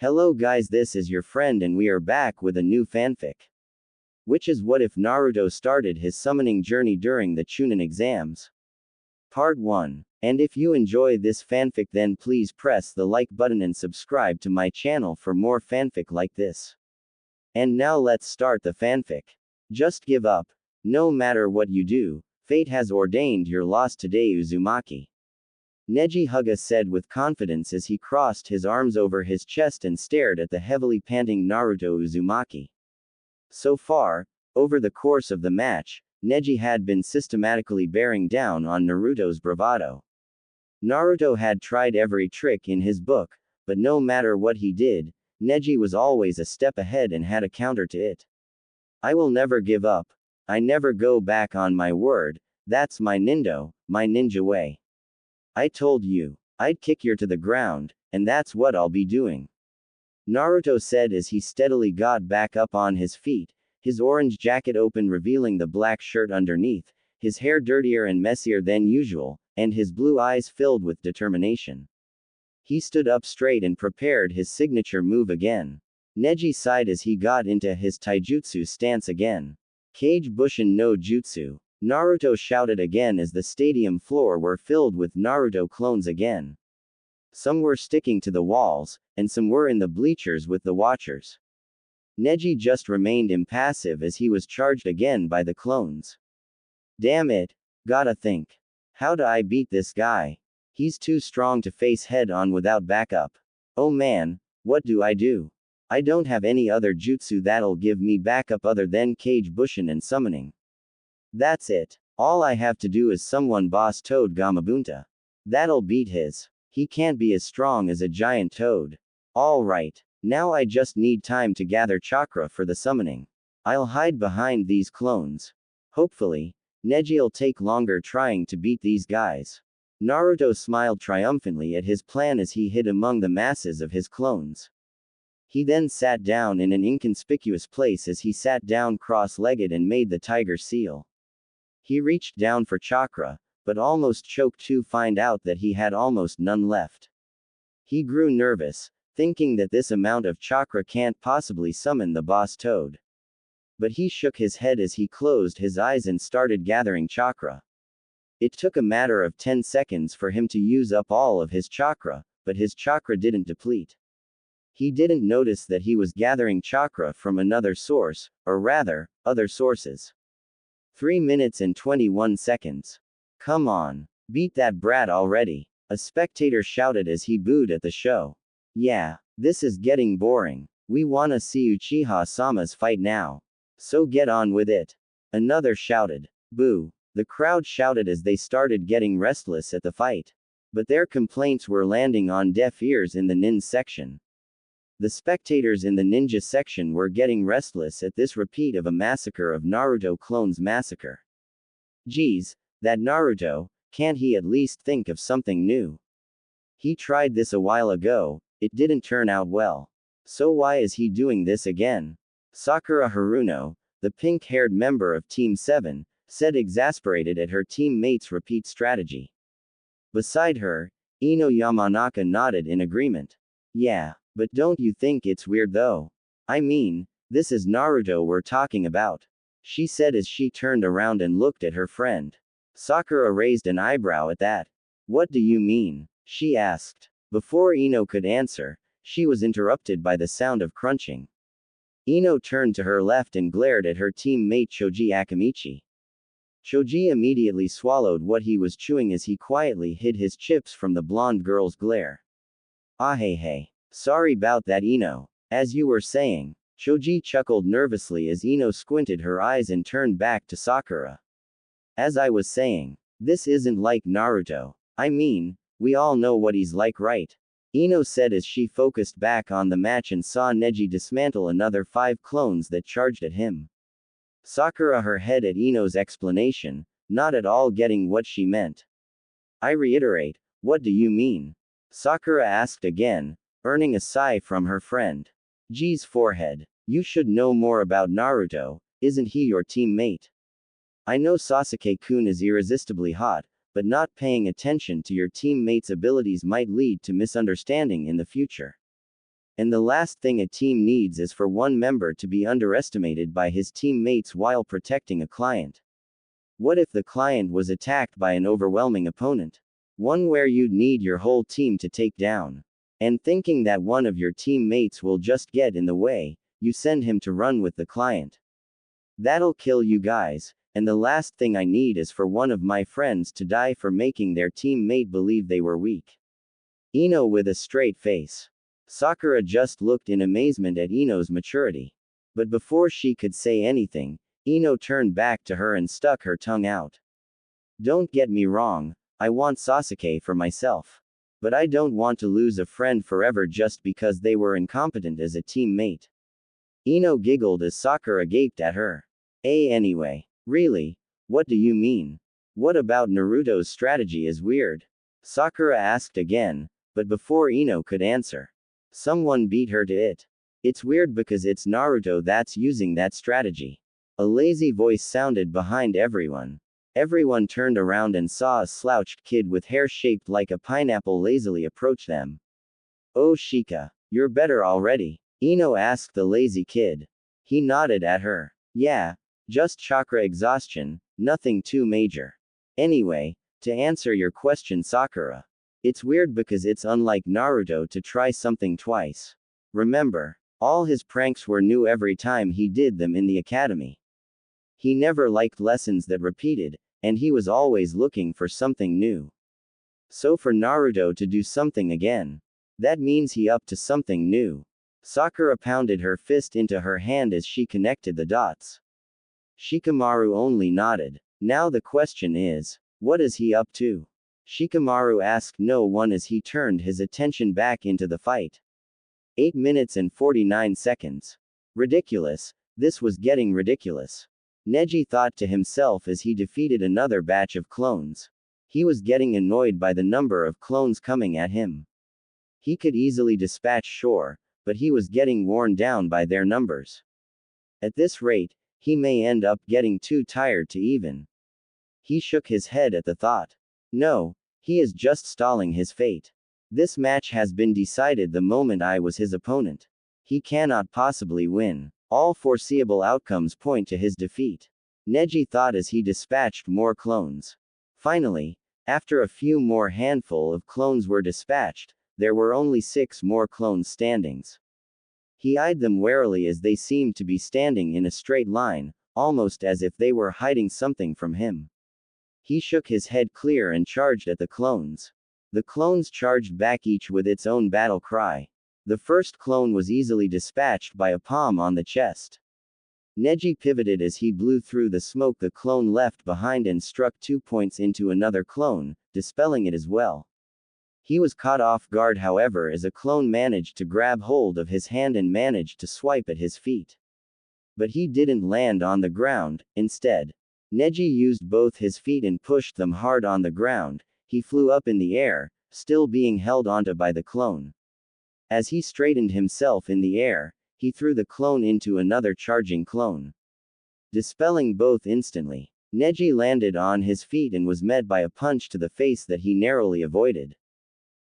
Hello guys, this is your friend and we are back with a new fanfic. Which is what if Naruto started his summoning journey during the Chunin exams? Part 1. And if you enjoy this fanfic then please press the like button and subscribe to my channel for more fanfic like this. And now let's start the fanfic. Just give up. No matter what you do, fate has ordained your loss today, Uzumaki. Neji Hyuga said with confidence as he crossed his arms over his chest and stared at the heavily panting Naruto Uzumaki. So far, over the course of the match, Neji had been systematically bearing down on Naruto's bravado. Naruto had tried every trick in his book, but no matter what he did, Neji was always a step ahead and had a counter to it. I will never give up. I never go back on my word, that's my ninja way. I told you, I'd kick you to the ground, and that's what I'll be doing. Naruto said as he steadily got back up on his feet, his orange jacket open revealing the black shirt underneath, his hair dirtier and messier than usual, and his blue eyes filled with determination. He stood up straight and prepared his signature move again. Neji sighed as he got into his taijutsu stance again. Kage Bushin no Jutsu. Naruto shouted again as the stadium floor were filled with Naruto clones again. Some were sticking to the walls, and some were in the bleachers with the watchers. Neji just remained impassive as he was charged again by the clones. Damn it. Gotta think. How do I beat this guy? He's too strong to face head on without backup. Oh man, what do? I don't have any other jutsu that'll give me backup other than Kage Bushin and summoning. That's it. All I have to do is summon Boss Toad Gamabunta. That'll beat his. He can't be as strong as a giant toad. Alright. Now I just need time to gather chakra for the summoning. I'll hide behind these clones. Hopefully, Neji'll take longer trying to beat these guys. Naruto smiled triumphantly at his plan as he hid among the masses of his clones. He then sat down in an inconspicuous place as he sat down cross-legged and made the tiger seal. He reached down for chakra, but almost choked to find out that he had almost none left. He grew nervous, thinking that this amount of chakra can't possibly summon the boss toad. But he shook his head as he closed his eyes and started gathering chakra. It took a matter of 10 seconds for him to use up all of his chakra, but his chakra didn't deplete. He didn't notice that he was gathering chakra from another source, or rather, other sources. 3 minutes and 21 seconds. Come on. Beat that brat already. A spectator shouted as he booed at the show. Yeah, this is getting boring. We wanna see Uchiha-sama's fight now. So get on with it. Another shouted. Boo. The crowd shouted as they started getting restless at the fight. But their complaints were landing on deaf ears in the nin section. The spectators in the ninja section were getting restless at this repeat of a massacre of Naruto clones massacre. Geez, that Naruto, can't he at least think of something new? He tried this a while ago, it didn't turn out well. So why is he doing this again? Sakura Haruno, the pink-haired member of Team 7, said exasperated at her teammates' repeat strategy. Beside her, Ino Yamanaka nodded in agreement. Yeah. But don't you think it's weird though? I mean, this is Naruto we're talking about. She said as she turned around and looked at her friend. Sakura raised an eyebrow at that. What do you mean? She asked. Before Ino could answer, she was interrupted by the sound of crunching. Ino turned to her left and glared at her teammate Choji Akamichi. Choji immediately swallowed what he was chewing as he quietly hid his chips from the blonde girl's glare. Ah hey. Sorry about that, Ino. As you were saying. Choji chuckled nervously as Ino squinted her eyes and turned back to Sakura. As I was saying, this isn't like Naruto. I mean, we all know what he's like, right? Ino said as she focused back on the match and saw Neji dismantle another 5 clones that charged at him. Sakura her head at Ino's explanation, not at all getting what she meant. I reiterate, what do you mean? Sakura asked again, earning a sigh from her friend. G's forehead. You should know more about Naruto, isn't he your teammate? I know Sasuke-kun is irresistibly hot, but not paying attention to your teammate's abilities might lead to misunderstanding in the future. And the last thing a team needs is for one member to be underestimated by his teammates while protecting a client. What if the client was attacked by an overwhelming opponent? One where you'd need your whole team to take down. And thinking that one of your teammates will just get in the way, you send him to run with the client. That'll kill you guys, and the last thing I need is for one of my friends to die for making their teammate believe they were weak. Ino with a straight face. Sakura just looked in amazement at Ino's maturity. But before she could say anything, Ino turned back to her and stuck her tongue out. Don't get me wrong, I want Sasuke for myself. But I don't want to lose a friend forever just because they were incompetent as a teammate. Ino giggled as Sakura gaped at her. Anyway. Really? What do you mean? What about Naruto's strategy is weird? Sakura asked again, but before Ino could answer, someone beat her to it. It's weird because it's Naruto that's using that strategy. A lazy voice sounded behind everyone. Everyone turned around and saw a slouched kid with hair shaped like a pineapple lazily approach them. Oh Shika, you're better already? Ino asked the lazy kid. He nodded at her. Yeah, just chakra exhaustion, nothing too major. Anyway, to answer your question Sakura. It's weird because it's unlike Naruto to try something twice. Remember, all his pranks were new every time he did them in the academy. He never liked lessons that repeated, and he was always looking for something new. So for Naruto to do something again, that means he up to something new. Sakura pounded her fist into her hand as she connected the dots. Shikamaru only nodded. Now the question is, what is he up to? Shikamaru asked no one as he turned his attention back into the fight. 8 minutes and 49 seconds. Ridiculous, this was getting ridiculous. Neji thought to himself as he defeated another batch of clones. He was getting annoyed by the number of clones coming at him. He could easily dispatch Shore, but he was getting worn down by their numbers. At this rate, he may end up getting too tired to even. He shook his head at the thought. No, he is just stalling his fate. This match has been decided the moment I was his opponent. He cannot possibly win. All foreseeable outcomes point to his defeat. Neji thought as he dispatched more clones. Finally, after a few more handful of clones were dispatched, there were only 6 more clones standings. He eyed them warily as they seemed to be standing in a straight line, almost as if they were hiding something from him. He shook his head clear and charged at the clones. The clones charged back each with its own battle cry. The first clone was easily dispatched by a palm on the chest. Neji pivoted as he blew through the smoke the clone left behind and struck 2 points into another clone, dispelling it as well. He was caught off guard however as a clone managed to grab hold of his hand and managed to swipe at his feet. But he didn't land on the ground, instead. Neji used both his feet and pushed them hard on the ground. He flew up in the air, still being held onto by the clone. As he straightened himself in the air, he threw the clone into another charging clone, dispelling both instantly. Neji landed on his feet and was met by a punch to the face that he narrowly avoided.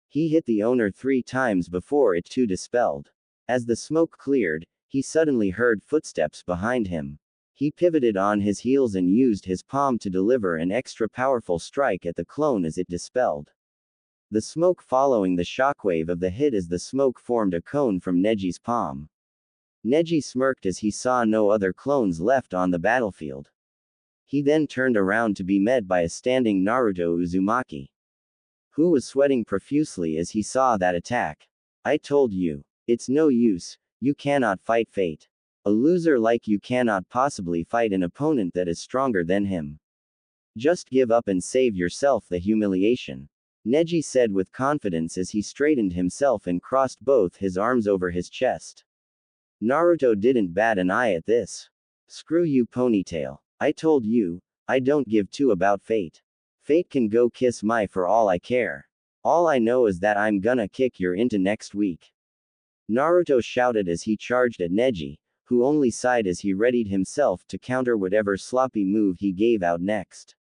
He hit the owner 3 times before it too dispelled. As the smoke cleared, he suddenly heard footsteps behind him. He pivoted on his heels and used his palm to deliver an extra powerful strike at the clone as it dispelled the smoke following the shockwave of the hit as the smoke formed a cone from Neji's palm. Neji smirked as he saw no other clones left on the battlefield. He then turned around to be met by a standing Naruto Uzumaki, who was sweating profusely as he saw that attack. I told you. It's no use, you cannot fight fate. A loser like you cannot possibly fight an opponent that is stronger than him. Just give up and save yourself the humiliation. Neji said with confidence as he straightened himself and crossed both his arms over his chest. Naruto didn't bat an eye at this. Screw you ponytail. I told you, I don't give two about fate. Fate can go kiss my for all I care. All I know is that I'm gonna kick your into next week. Naruto shouted as he charged at Neji, who only sighed as he readied himself to counter whatever sloppy move he gave out next.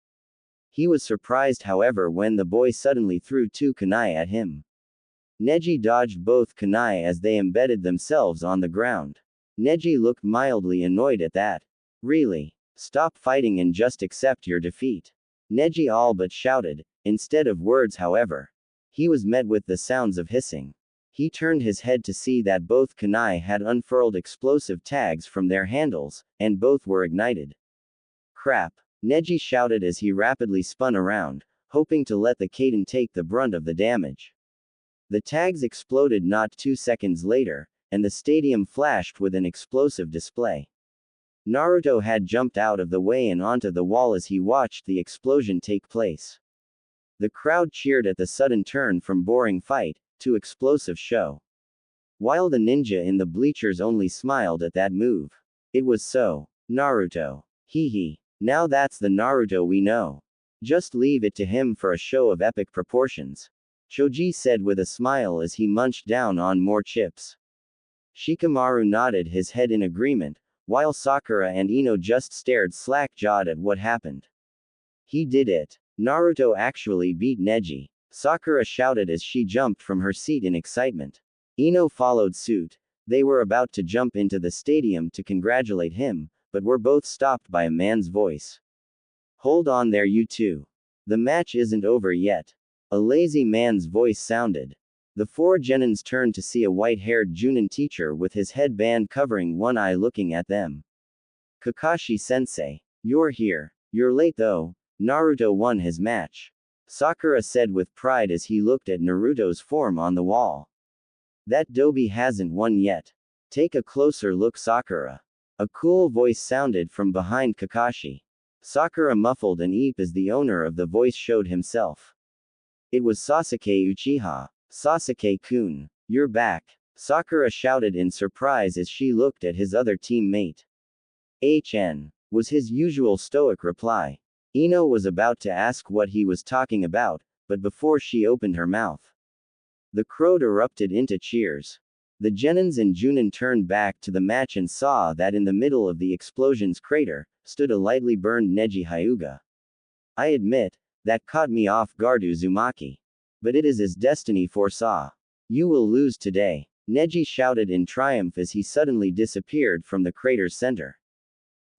He was surprised however when the boy suddenly threw 2 kunai at him. Neji dodged both kunai as they embedded themselves on the ground. Neji looked mildly annoyed at that. Really? Stop fighting and just accept your defeat. Neji all but shouted, instead of words however. He was met with the sounds of hissing. He turned his head to see that both kunai had unfurled explosive tags from their handles, and both were ignited. Crap! Neji shouted as he rapidly spun around, hoping to let the Kaden take the brunt of the damage. The tags exploded not 2 seconds later, and the stadium flashed with an explosive display. Naruto had jumped out of the way and onto the wall as he watched the explosion take place. The crowd cheered at the sudden turn from boring fight to explosive show. While the ninja in the bleachers only smiled at that move. It was so. Naruto. Hee hee. Now that's the Naruto we know. Just leave it to him for a show of epic proportions. Choji said with a smile as he munched down on more chips. Shikamaru nodded his head in agreement, while Sakura and Ino just stared slack-jawed at what happened. He did it. Naruto actually beat Neji. Sakura shouted as she jumped from her seat in excitement. Ino followed suit. They were about to jump into the stadium to congratulate him, but were both stopped by a man's voice. Hold on there you two. The match isn't over yet. A lazy man's voice sounded. The four genins turned to see a white-haired Chunin teacher with his headband covering one eye looking at them. Kakashi-sensei. You're here. You're late though. Naruto won his match. Sakura said with pride as he looked at Naruto's form on the wall. That doby hasn't won yet. Take a closer look Sakura. A cool voice sounded from behind Kakashi. Sakura muffled an eep as the owner of the voice showed himself. It was Sasuke Uchiha. Sasuke-kun. You're back. Sakura shouted in surprise as she looked at his other teammate. HN. Was his usual stoic reply. Ino was about to ask what he was talking about, but before she opened her mouth, the crowd erupted into cheers. The genins and Chunin turned back to the match and saw that in the middle of the explosion's crater, stood a lightly burned Neji Hyuga. I admit, that caught me off guard Uzumaki. But it is as destiny foresaw. You will lose today. Neji shouted in triumph as he suddenly disappeared from the crater's center.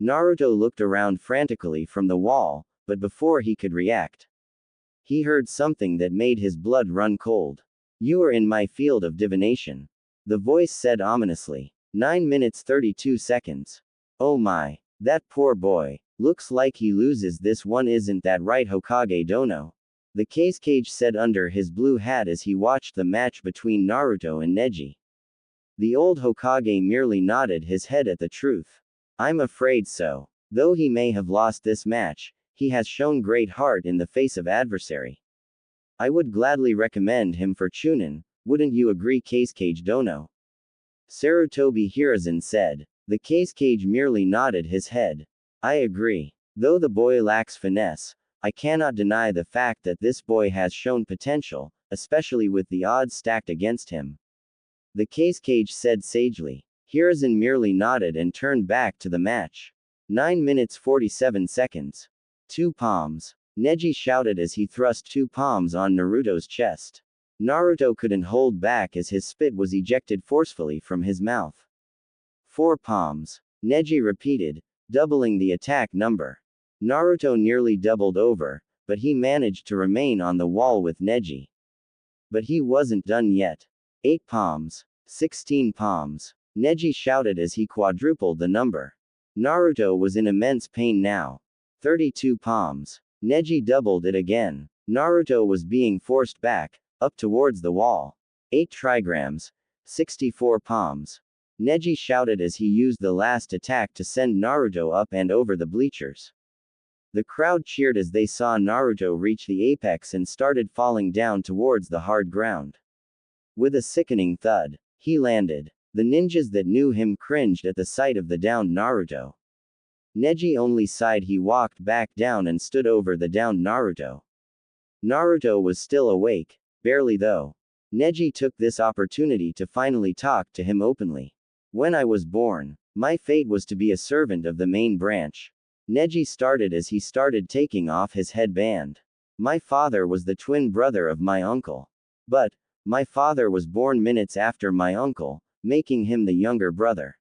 Naruto looked around frantically from the wall, but before he could react, he heard something that made his blood run cold. You are in my field of divination. The voice said ominously. 9 minutes 32 seconds. Oh my. That poor boy. Looks like he loses this one, isn't that right Hokage Dono? The Kazekage said under his blue hat as he watched the match between Naruto and Neji. The old Hokage merely nodded his head at the truth. I'm afraid so. Though he may have lost this match, he has shown great heart in the face of adversary. I would gladly recommend him for Chunin, wouldn't you agree Kazekage Dono? Sarutobi Hiruzen said. The Kazekage merely nodded his head. I agree. Though the boy lacks finesse, I cannot deny the fact that this boy has shown potential, especially with the odds stacked against him. The Kazekage said sagely. Hiruzen merely nodded and turned back to the match. 9 minutes 47 seconds. 2 palms. Neji shouted as he thrust 2 palms on Naruto's chest. Naruto couldn't hold back as his spit was ejected forcefully from his mouth. 4 palms. Neji repeated, doubling the attack number. Naruto nearly doubled over, but he managed to remain on the wall with Neji. But he wasn't done yet. 8 palms. 16 palms. Neji shouted as he quadrupled the number. Naruto was in immense pain now. 32 palms. Neji doubled it again. Naruto was being forced back, up towards the wall. 8 trigrams. 64 palms. Neji shouted as he used the last attack to send Naruto up and over the bleachers. The crowd cheered as they saw Naruto reach the apex and started falling down towards the hard ground. With a sickening thud, he landed. The ninjas that knew him cringed at the sight of the downed Naruto. Neji only sighed. He walked back down and stood over the downed Naruto. Naruto was still awake, barely though. Neji took this opportunity to finally talk to him openly. When I was born, my fate was to be a servant of the main branch. Neji started as he started taking off his headband. My father was the twin brother of my uncle. But, My father was born minutes after my uncle, making him the younger brother.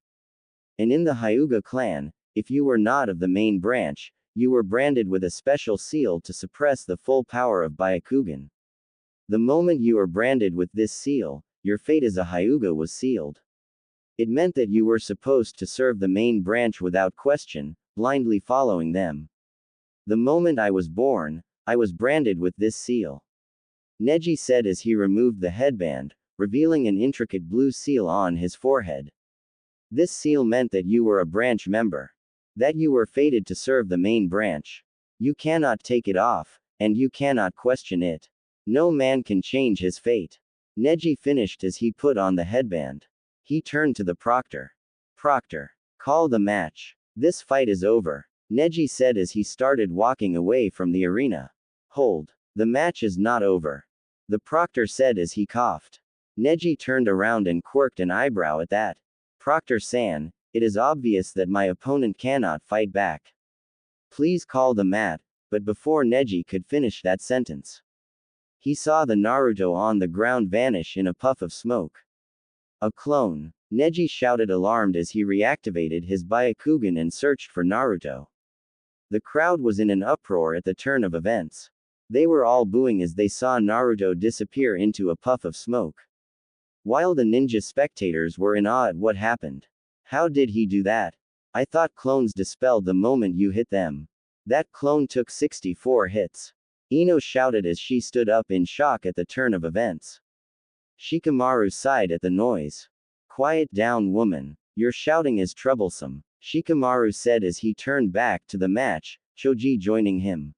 And in the Hyuga clan, if you were not of the main branch, you were branded with a special seal to suppress the full power of Byakugan. The moment you were branded with this seal, your fate as a Hyuga was sealed. It meant that you were supposed to serve the main branch without question, blindly following them. The moment I was born, I was branded with this seal. Neji said as he removed the headband, revealing an intricate blue seal on his forehead. This seal meant that you were a branch member. That you were fated to serve the main branch. You cannot take it off, and you cannot question it. No man can change his fate. Neji finished as he put on the headband. He turned to the proctor. Proctor, call the match. This fight is over, Neji said as he started walking away from the arena. Hold. The match is not over. The proctor said as he coughed. Neji turned around and quirked an eyebrow at that. Proctor-san, it is obvious that my opponent cannot fight back. Please call the mat, but before Neji could finish that sentence, he saw the Naruto on the ground vanish in a puff of smoke. A clone, Neji shouted alarmed as he reactivated his Byakugan and searched for Naruto. The crowd was in an uproar at the turn of events. They were all booing as they saw Naruto disappear into a puff of smoke. While the ninja spectators were in awe at what happened. How did he do that? I thought clones dispelled the moment you hit them. That clone took 64 hits. Ino shouted as she stood up in shock at the turn of events. Shikamaru sighed at the noise. Quiet down, woman. Your shouting is troublesome, Shikamaru said as he turned back to the match, Choji joining him.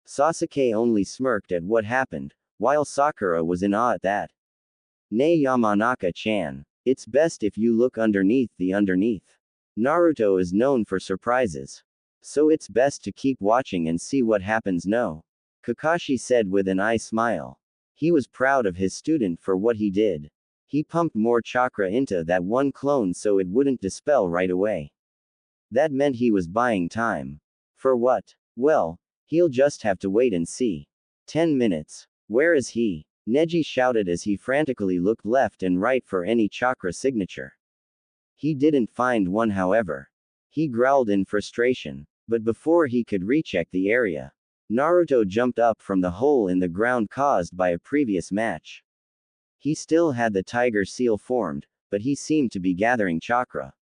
Sasuke only smirked at what happened, while Sakura was in awe at that. Nay, Yamanaka-chan. It's best if you look underneath the underneath. Naruto is known for surprises. So it's best to keep watching and see what happens. No. Kakashi said with an eye smile. He was proud of his student for what he did. He pumped more chakra into that one clone so it wouldn't dispel right away. That meant he was buying time. For what? Well, he'll just have to wait and see. 10 minutes. Where is he? Neji shouted as he frantically looked left and right for any chakra signature. He didn't find one, however. He growled in frustration. But before he could recheck the area, Naruto jumped up from the hole in the ground caused by a previous match. He still had the tiger seal formed, but he seemed to be gathering chakra.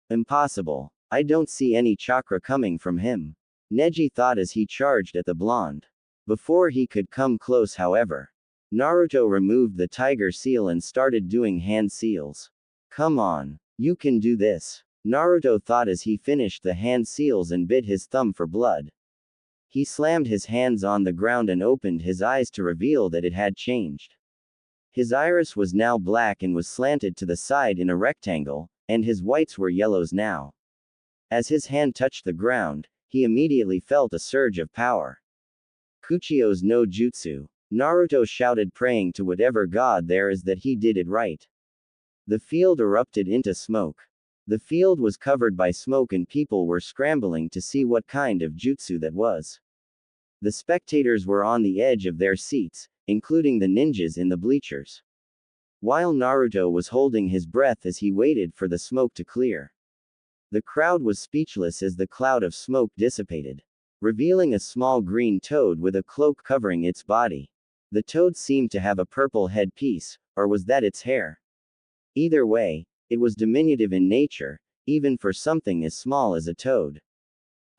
Impossible. I don't see any chakra coming from him, Neji thought as he charged at the blonde. Before he could come close, however, Naruto removed the tiger seal and started doing hand seals. Come on. You can do this, Naruto thought as he finished the hand seals and bit his thumb for blood. He slammed his hands on the ground and opened his eyes to reveal that it had changed. His iris was now black and was slanted to the side in a rectangle, and his whites were yellows now. As his hand touched the ground, he immediately felt a surge of power. Kuchio's no jutsu, Naruto shouted, praying to whatever god there is that he did it right. The field erupted into smoke. The field was covered by smoke and people were scrambling to see what kind of jutsu that was. The spectators were on the edge of their seats, including the ninjas in the bleachers. While Naruto was holding his breath as he waited for the smoke to clear. The crowd was speechless as the cloud of smoke dissipated, revealing a small green toad with a cloak covering its body. The toad seemed to have a purple headpiece, or was that its hair? Either way, it was diminutive in nature, even for something as small as a toad.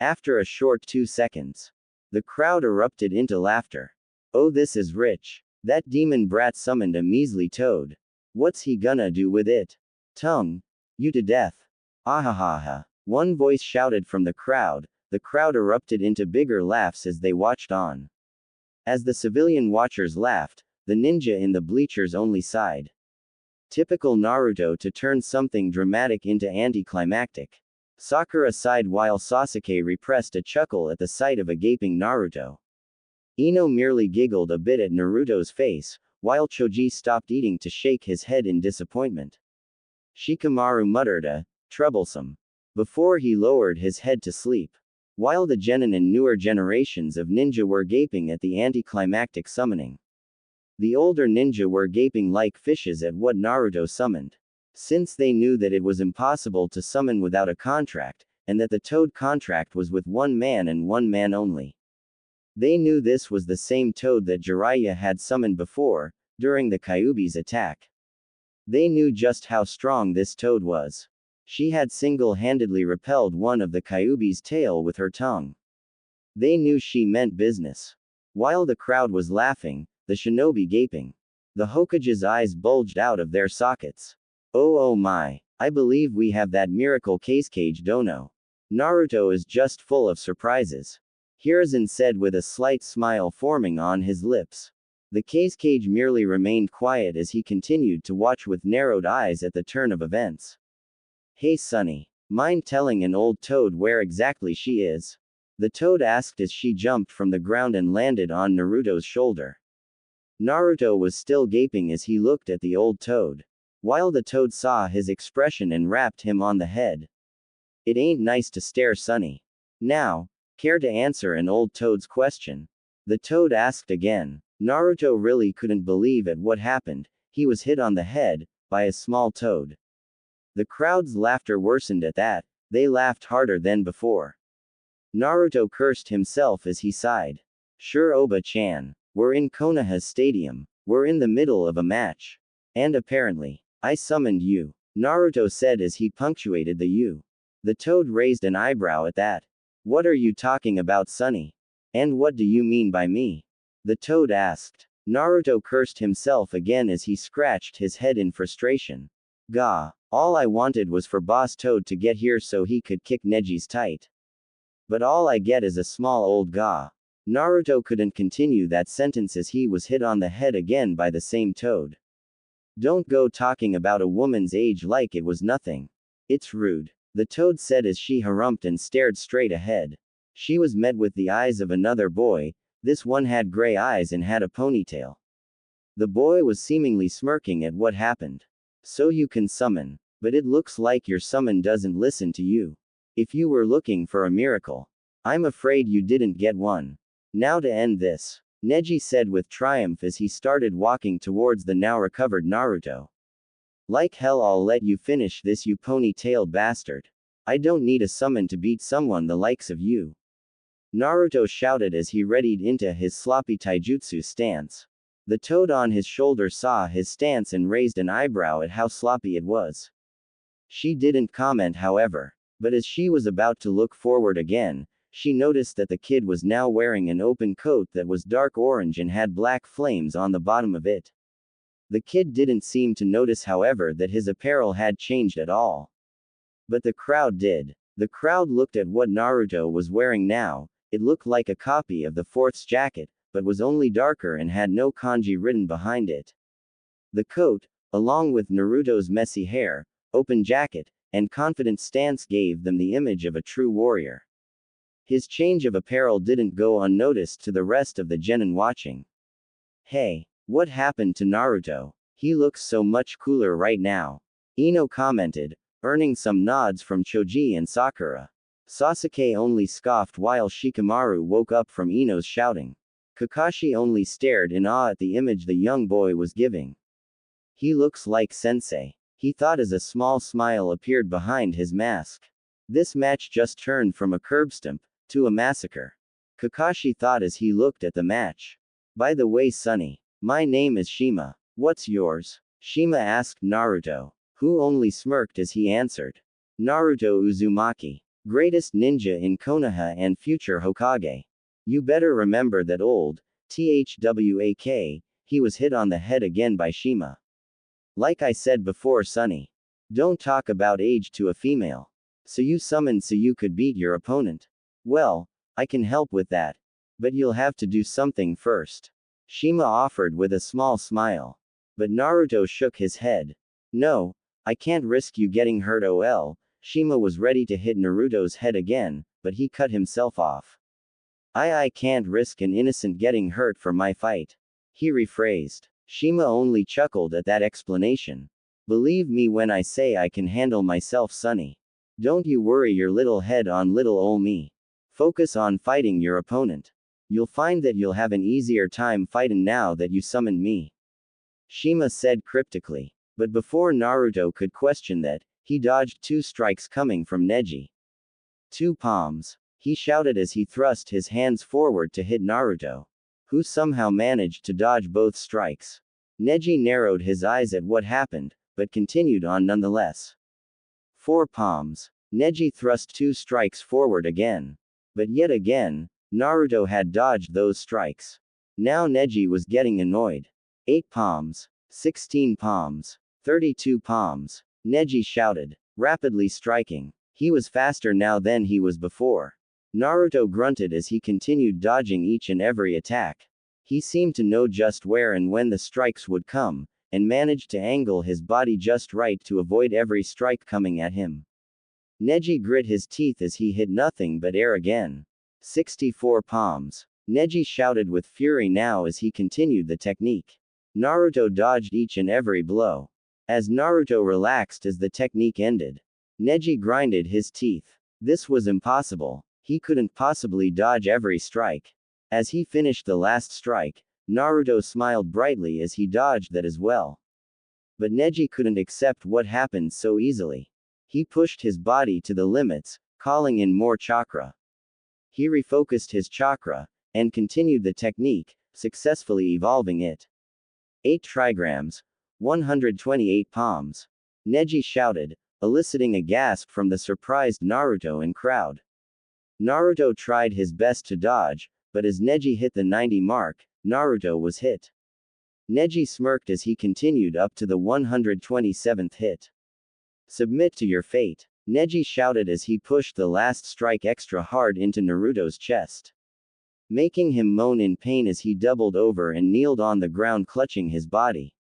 After a short 2 seconds, the crowd erupted into laughter. Oh, this is rich. That demon brat summoned a measly toad. What's he gonna do with it? Tongue. You to death. Ahahaha. One voice shouted from the crowd erupted into bigger laughs as they watched on. As the civilian watchers laughed, the ninja in the bleachers only sighed. Typical Naruto to turn something dramatic into anticlimactic. Sakura sighed while Sasuke repressed a chuckle at the sight of a gaping Naruto. Ino merely giggled a bit at Naruto's face, while Choji stopped eating to shake his head in disappointment. Shikamaru muttered troublesome, before he lowered his head to sleep. While the genin and newer generations of ninja were gaping at the anticlimactic summoning. The older ninja were gaping like fishes at what Naruto summoned. Since they knew that it was impossible to summon without a contract, and that the toad contract was with one man and one man only. They knew this was the same toad that Jiraiya had summoned before, during the Kyuubi's attack. They knew just how strong this toad was. She had single-handedly repelled one of the Kyuubi's tail with her tongue. They knew she meant business. While the crowd was laughing, the shinobi gaping. The Hokage's eyes bulged out of their sockets. Oh my, I believe we have that miracle Cage dono. Naruto is just full of surprises. Hiruzen said with a slight smile forming on his lips. The Cage merely remained quiet as he continued to watch with narrowed eyes at the turn of events. Hey Sunny, mind telling an old toad where exactly she is? The toad asked as she jumped from the ground and landed on Naruto's shoulder. Naruto was still gaping as he looked at the old toad. While the toad saw his expression and rapped him on the head. It ain't nice to stare Sunny. Now, care to answer an old toad's question? The toad asked again. Naruto really couldn't believe at what happened. He was hit on the head by a small toad. The crowd's laughter worsened at that. They laughed harder than before. Naruto cursed himself as he sighed. Sure Oba-chan. We're in Konoha's stadium. We're in the middle of a match. And apparently, I summoned you. Naruto said as he punctuated the you. The toad raised an eyebrow at that. What are you talking about, Sunny? And what do you mean by me? The toad asked. Naruto cursed himself again as he scratched his head in frustration. Gah, all I wanted was for Boss Toad to get here so he could kick Neji's tight. But all I get is a small old gah. Naruto couldn't continue that sentence as he was hit on the head again by the same toad. Don't go talking about a woman's age like it was nothing. It's rude. The toad said as she harumphed and stared straight ahead. She was met with the eyes of another boy. This one had gray eyes and had a ponytail. The boy was seemingly smirking at what happened. So you can summon. But it looks like your summon doesn't listen to you. If you were looking for a miracle. I'm afraid you didn't get one. Now to end this. Neji said with triumph as he started walking towards the now recovered Naruto. Like hell I'll let you finish this you pony-tailed bastard. I don't need a summon to beat someone the likes of you. Naruto shouted as he readied into his sloppy taijutsu stance. The toad on his shoulder saw his stance and raised an eyebrow at how sloppy it was. She didn't comment however. But as she was about to look forward again, she noticed that the kid was now wearing an open coat that was dark orange and had black flames on the bottom of it. The kid didn't seem to notice however that his apparel had changed at all. But the crowd did. The crowd looked at what Naruto was wearing now. It looked like a copy of the fourth's jacket, but was only darker and had no kanji written behind it. The coat, along with Naruto's messy hair, open jacket, and confident stance gave them the image of a true warrior. His change of apparel didn't go unnoticed to the rest of the genin watching. Hey, what happened to Naruto? He looks so much cooler right now. Ino commented, earning some nods from Choji and Sakura. Sasuke only scoffed while Shikamaru woke up from Ino's shouting. Kakashi only stared in awe at the image the young boy was giving. He looks like sensei. He thought as a small smile appeared behind his mask. This match just turned from a curb stomp to a massacre. Kakashi thought as he looked at the match. By the way, Sunny, my name is Shima. What's yours? Shima asked Naruto, who only smirked as he answered. Naruto Uzumaki. Greatest ninja in Konoha and future Hokage. You better remember that old THWAK, he was hit on the head again by Shima. Like I said before, Sunny. Don't talk about age to a female. So you summoned so you could beat your opponent. Well, I can help with that. But you'll have to do something first. Shima offered with a small smile. But Naruto shook his head. No, I can't risk you getting hurt. Shima was ready to hit Naruto's head again, but he cut himself off. I can't risk an innocent getting hurt for my fight. He rephrased. Shima only chuckled at that explanation. Believe me when I say I can handle myself, Sunny. Don't you worry your little head on little ol' me. Focus on fighting your opponent. You'll find that you'll have an easier time fighting now that you summoned me. Shima said cryptically. But before Naruto could question that, he dodged 2 strikes coming from Neji. 2 palms. He shouted as he thrust his hands forward to hit Naruto, who somehow managed to dodge both strikes. Neji narrowed his eyes at what happened, but continued on nonetheless. 4 palms. Neji thrust 2 strikes forward again. But yet again, Naruto had dodged those strikes. Now Neji was getting annoyed. 8 palms. 16 palms. 32 palms. Neji shouted, rapidly striking. He was faster now than he was before. Naruto grunted as he continued dodging each and every attack. He seemed to know just where and when the strikes would come, and managed to angle his body just right to avoid every strike coming at him. Neji grit his teeth as he hit nothing but air again. 64 palms. Neji shouted with fury now as he continued the technique. Naruto dodged each and every blow. As Naruto relaxed as the technique ended, Neji grinded his teeth. This was impossible. He couldn't possibly dodge every strike. As he finished the last strike, Naruto smiled brightly as he dodged that as well. But Neji couldn't accept what happened so easily. He pushed his body to the limits, calling in more chakra. He refocused his chakra, and continued the technique, successfully evolving it. 8 trigrams. 128 palms. Neji shouted, eliciting a gasp from the surprised Naruto and crowd. Naruto tried his best to dodge, but as Neji hit the 90 mark, Naruto was hit. Neji smirked as he continued up to the 127th hit. Submit to your fate, Neji shouted as he pushed the last strike extra hard into Naruto's chest, making him moan in pain as he doubled over and kneeled on the ground clutching his body.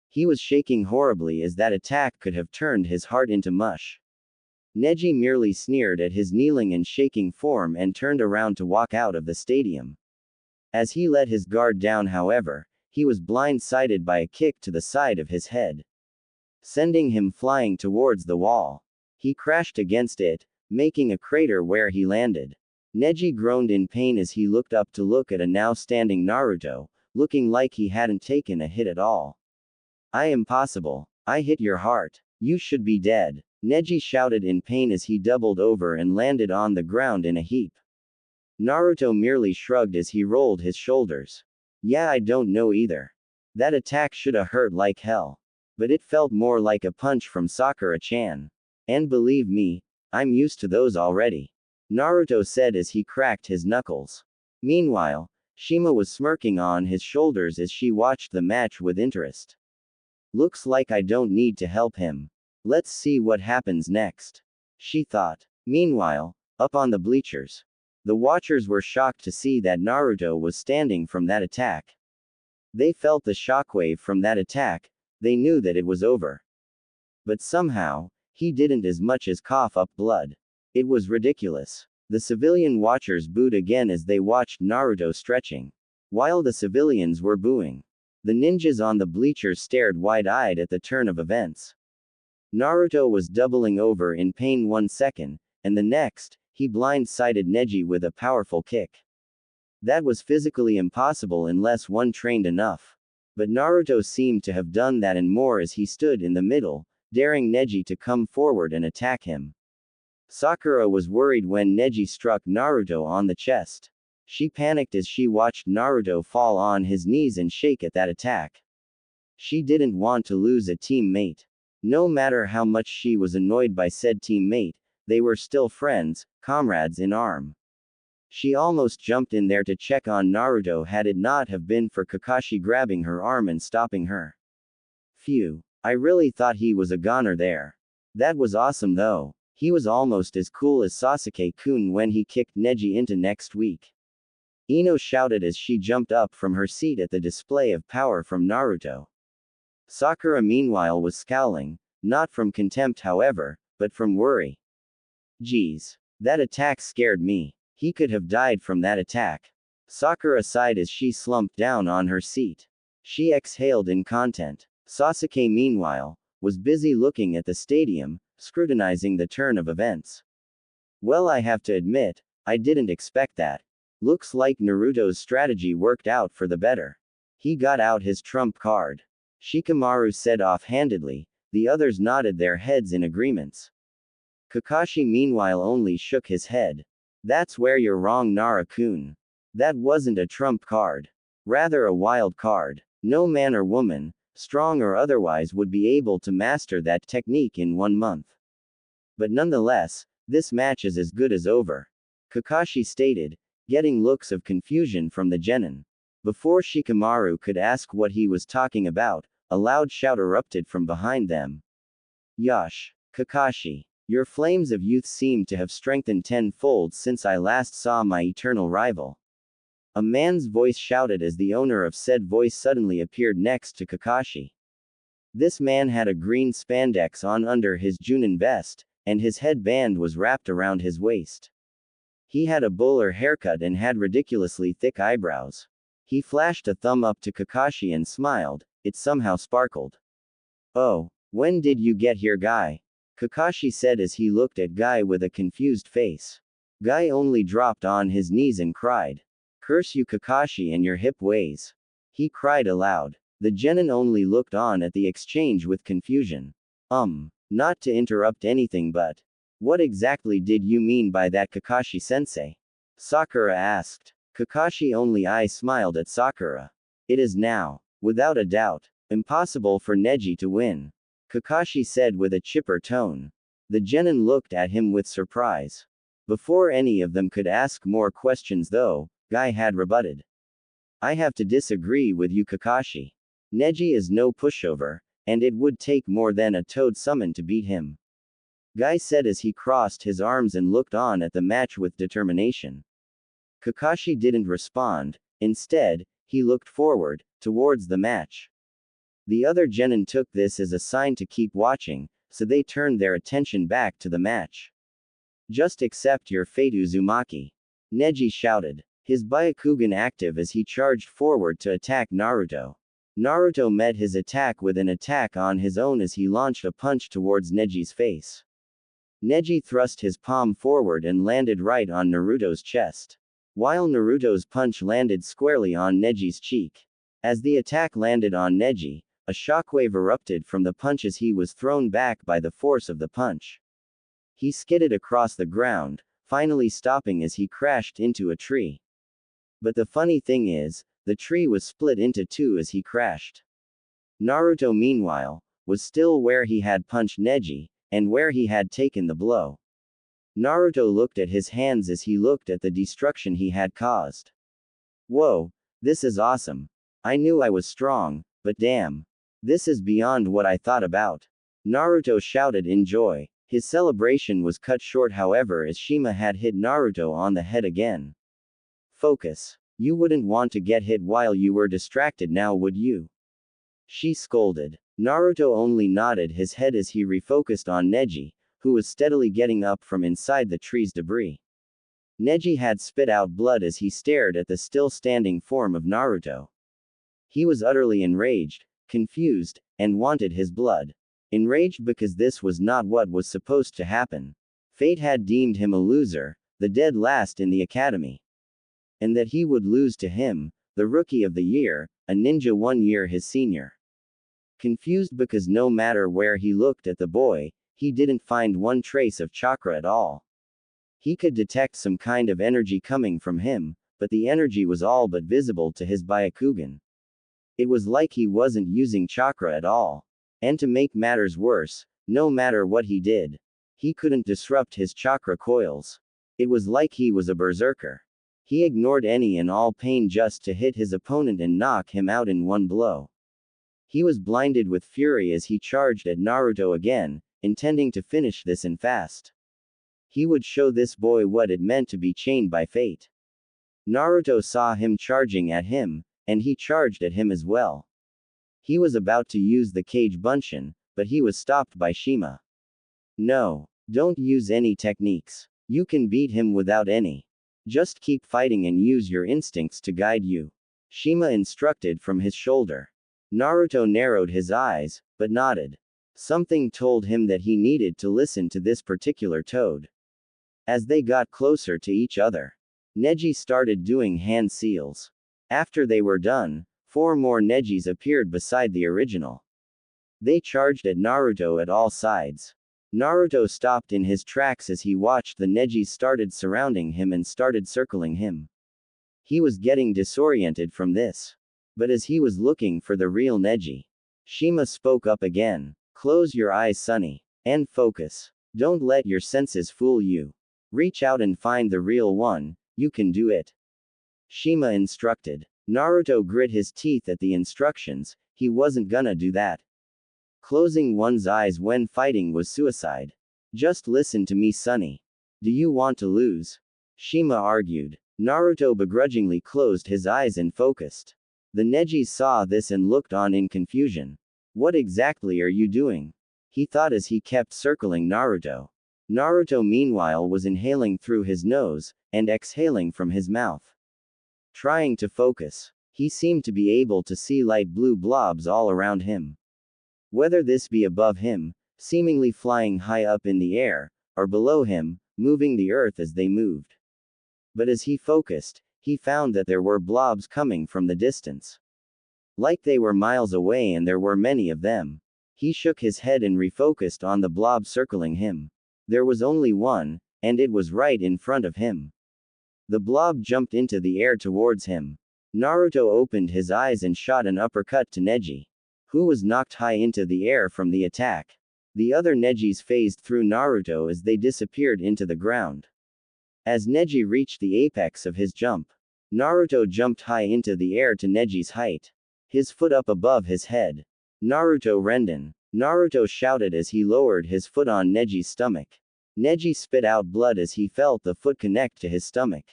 He was shaking horribly as that attack could have turned his heart into mush. Neji merely sneered at his kneeling and shaking form and turned around to walk out of the stadium. As he let his guard down, however, he was blindsided by a kick to the side of his head, sending him flying towards the wall. He crashed against it, making a crater where he landed. Neji groaned in pain as he looked up to look at a now standing Naruto, looking like he hadn't taken a hit at all. Impossible. I hit your heart. You should be dead. Neji shouted in pain as he doubled over and landed on the ground in a heap. Naruto merely shrugged as he rolled his shoulders. Yeah, I don't know either. That attack shoulda hurt like hell. But it felt more like a punch from Sakura-chan. And believe me, I'm used to those already, Naruto said as he cracked his knuckles. Meanwhile, Shima was smirking on his shoulders as she watched the match with interest. Looks like I don't need to help him. Let's see what happens next, she thought. Meanwhile, up on the bleachers, the watchers were shocked to see that Naruto was standing from that attack. They felt the shockwave from that attack. They knew that it was over. But somehow, he didn't as much as cough up blood. It was ridiculous. The civilian watchers booed again as they watched Naruto stretching, while the civilians were booing. The ninjas on the bleachers stared wide-eyed at the turn of events. Naruto was doubling over in pain 1 second, and the next, he blindsided Neji with a powerful kick. That was physically impossible unless one trained enough. But Naruto seemed to have done that and more as he stood in the middle, daring Neji to come forward and attack him. Sakura was worried when Neji struck Naruto on the chest. She panicked as she watched Naruto fall on his knees and shake at that attack. She didn't want to lose a teammate. No matter how much she was annoyed by said teammate, they were still friends, comrades in arm. She almost jumped in there to check on Naruto had it not have been for Kakashi grabbing her arm and stopping her. Phew. I really thought he was a goner there. That was awesome though. He was almost as cool as Sasuke-kun when he kicked Neji into next week. Ino shouted as she jumped up from her seat at the display of power from Naruto. Sakura meanwhile was scowling, not from contempt however, but from worry. Geez. That attack scared me. He could have died from that attack. Sakura sighed as she slumped down on her seat. She exhaled in content. Sasuke meanwhile, was busy looking at the stadium, scrutinizing the turn of events. Well, I have to admit, I didn't expect that. Looks like Naruto's strategy worked out for the better. He got out his trump card. Shikamaru said offhandedly. The others nodded their heads in agreements. Kakashi meanwhile only shook his head. That's where you're wrong, Nara-kun. That wasn't a trump card. Rather a wild card. No man or woman, strong or otherwise, would be able to master that technique in 1 month. But nonetheless, this match is as good as over. Kakashi stated, getting looks of confusion from the genin. Before Shikamaru could ask what he was talking about, a loud shout erupted from behind them. Yosh! Kakashi! Your flames of youth seem to have strengthened tenfold since I last saw my eternal rival. A man's voice shouted as the owner of said voice suddenly appeared next to Kakashi. This man had a green spandex on under his Chunin vest, and his headband was wrapped around his waist. He had a bowler haircut and had ridiculously thick eyebrows. He flashed a thumb up to Kakashi and smiled. It somehow sparkled. Oh, when did you get here, Guy? Kakashi said as he looked at Guy with a confused face. Guy only dropped on his knees and cried. Curse you, Kakashi, and your hip ways. He cried aloud. The genin only looked on at the exchange with confusion. Not to interrupt anything, but what exactly did you mean by that, Kakashi-sensei? Sakura asked. Kakashi only smiled at Sakura. It is now, without a doubt, impossible for Neji to win, Kakashi said with a chipper tone. The genin looked at him with surprise. Before any of them could ask more questions though, Guy had rebutted. I have to disagree with you, Kakashi. Neji is no pushover, and it would take more than a toad summon to beat him. Guy said as he crossed his arms and looked on at the match with determination. Kakashi didn't respond. Instead, he looked forward, towards the match. The other genin took this as a sign to keep watching, so they turned their attention back to the match. Just accept your fate, Uzumaki. Neji shouted, his Byakugan active as he charged forward to attack Naruto. Naruto met his attack with an attack on his own as he launched a punch towards Neji's face. Neji thrust his palm forward and landed right on Naruto's chest, while Naruto's punch landed squarely on Neji's cheek. As the attack landed on Neji, a shockwave erupted from the punch as he was thrown back by the force of the punch. He skidded across the ground, finally stopping as he crashed into a tree. But the funny thing is, the tree was split into two as he crashed. Naruto, meanwhile, was still where he had punched Neji, and where he had taken the blow. Naruto looked at his hands as he looked at the destruction he had caused. Whoa, this is awesome. I knew I was strong, but damn. This is beyond what I thought about. Naruto shouted in joy. His celebration was cut short however as Shima had hit Naruto on the head again. Focus. You wouldn't want to get hit while you were distracted now, would you? She scolded. Naruto only nodded his head as he refocused on Neji, who was steadily getting up from inside the tree's debris. Neji had spit out blood as he stared at the still standing form of Naruto. He was utterly enraged, confused, and wanted his blood. Enraged because this was not what was supposed to happen. Fate had deemed him a loser, the dead last in the academy. And that he would lose to him, the rookie of the year, a ninja 1 year his senior. Confused because no matter where he looked at the boy, he didn't find one trace of chakra at all. He could detect some kind of energy coming from him, but the energy was all but visible to his Byakugan. It was like he wasn't using chakra at all. And to make matters worse, no matter what he did, he couldn't disrupt his chakra coils. It was like he was a berserker. He ignored any and all pain just to hit his opponent and knock him out in one blow. He was blinded with fury as he charged at Naruto again, intending to finish this in fast. He would show this boy what it meant to be chained by fate. Naruto saw him charging at him, and he charged at him as well. He was about to use the Kage Bunshin, but he was stopped by Shima. No, don't use any techniques. You can beat him without any. Just keep fighting and use your instincts to guide you. Shima instructed from his shoulder. Naruto narrowed his eyes, but nodded. Something told him that he needed to listen to this particular toad. As they got closer to each other, Neji started doing hand seals. After they were done, 4 more Nejis appeared beside the original. They charged at Naruto at all sides. Naruto stopped in his tracks as he watched the Nejis started surrounding him and started circling him. He was getting disoriented from this. But as he was looking for the real Neji, Shima spoke up again. Close your eyes, Sonny. And focus. Don't let your senses fool you. Reach out and find the real one, you can do it. Shima instructed. Naruto grit his teeth at the instructions, he wasn't gonna do that. Closing one's eyes when fighting was suicide. Just listen to me, Sonny. Do you want to lose? Shima argued. Naruto begrudgingly closed his eyes and focused. The Nejis saw this and looked on in confusion. What exactly are you doing? He thought as he kept circling Naruto. Naruto meanwhile was inhaling through his nose, and exhaling from his mouth. Trying to focus. He seemed to be able to see light blue blobs all around him. Whether this be above him, seemingly flying high up in the air, or below him, moving the earth as they moved. But as he focused, he found that there were blobs coming from the distance. Like they were miles away and there were many of them. He shook his head and refocused on the blob circling him. There was only one, and it was right in front of him. The blob jumped into the air towards him. Naruto opened his eyes and shot an uppercut to Neji, who was knocked high into the air from the attack. The other Nejis phased through Naruto as they disappeared into the ground. As Neji reached the apex of his jump, Naruto jumped high into the air to Neji's height, his foot up above his head. Naruto Renden. Naruto shouted as he lowered his foot on Neji's stomach. Neji spit out blood as he felt the foot connect to his stomach.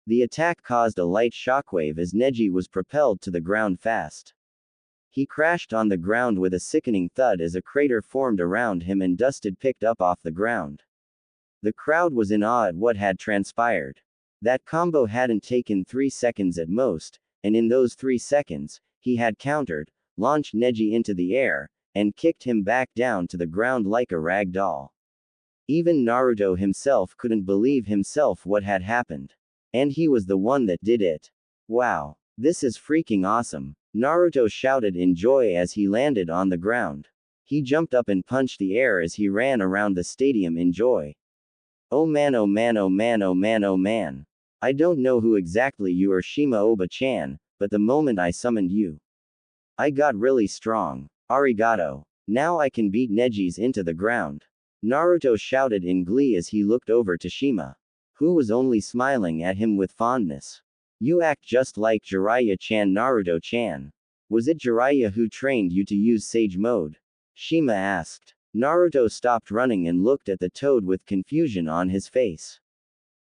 The attack caused a light shockwave as Neji was propelled to the ground fast. He crashed on the ground with a sickening thud as a crater formed around him and dust picked up off the ground. The crowd was in awe at what had transpired. That combo hadn't taken 3 seconds at most, and in those 3 seconds, he had countered, launched Neji into the air, and kicked him back down to the ground like a rag doll. Even Naruto himself couldn't believe himself what had happened. And he was the one that did it. Wow. This is freaking awesome. Naruto shouted in joy as he landed on the ground. He jumped up and punched the air as he ran around the stadium in joy. Oh man, oh man, oh man, oh man, oh man. I don't know who exactly you are, Shima Oba-chan, but the moment I summoned you, I got really strong. Arigato. Now I can beat Nejis into the ground. Naruto shouted in glee as he looked over to Shima, who was only smiling at him with fondness. You act just like Jiraiya-chan. Naruto-chan. Was it Jiraiya who trained you to use Sage Mode? Shima asked. Naruto stopped running and looked at the toad with confusion on his face.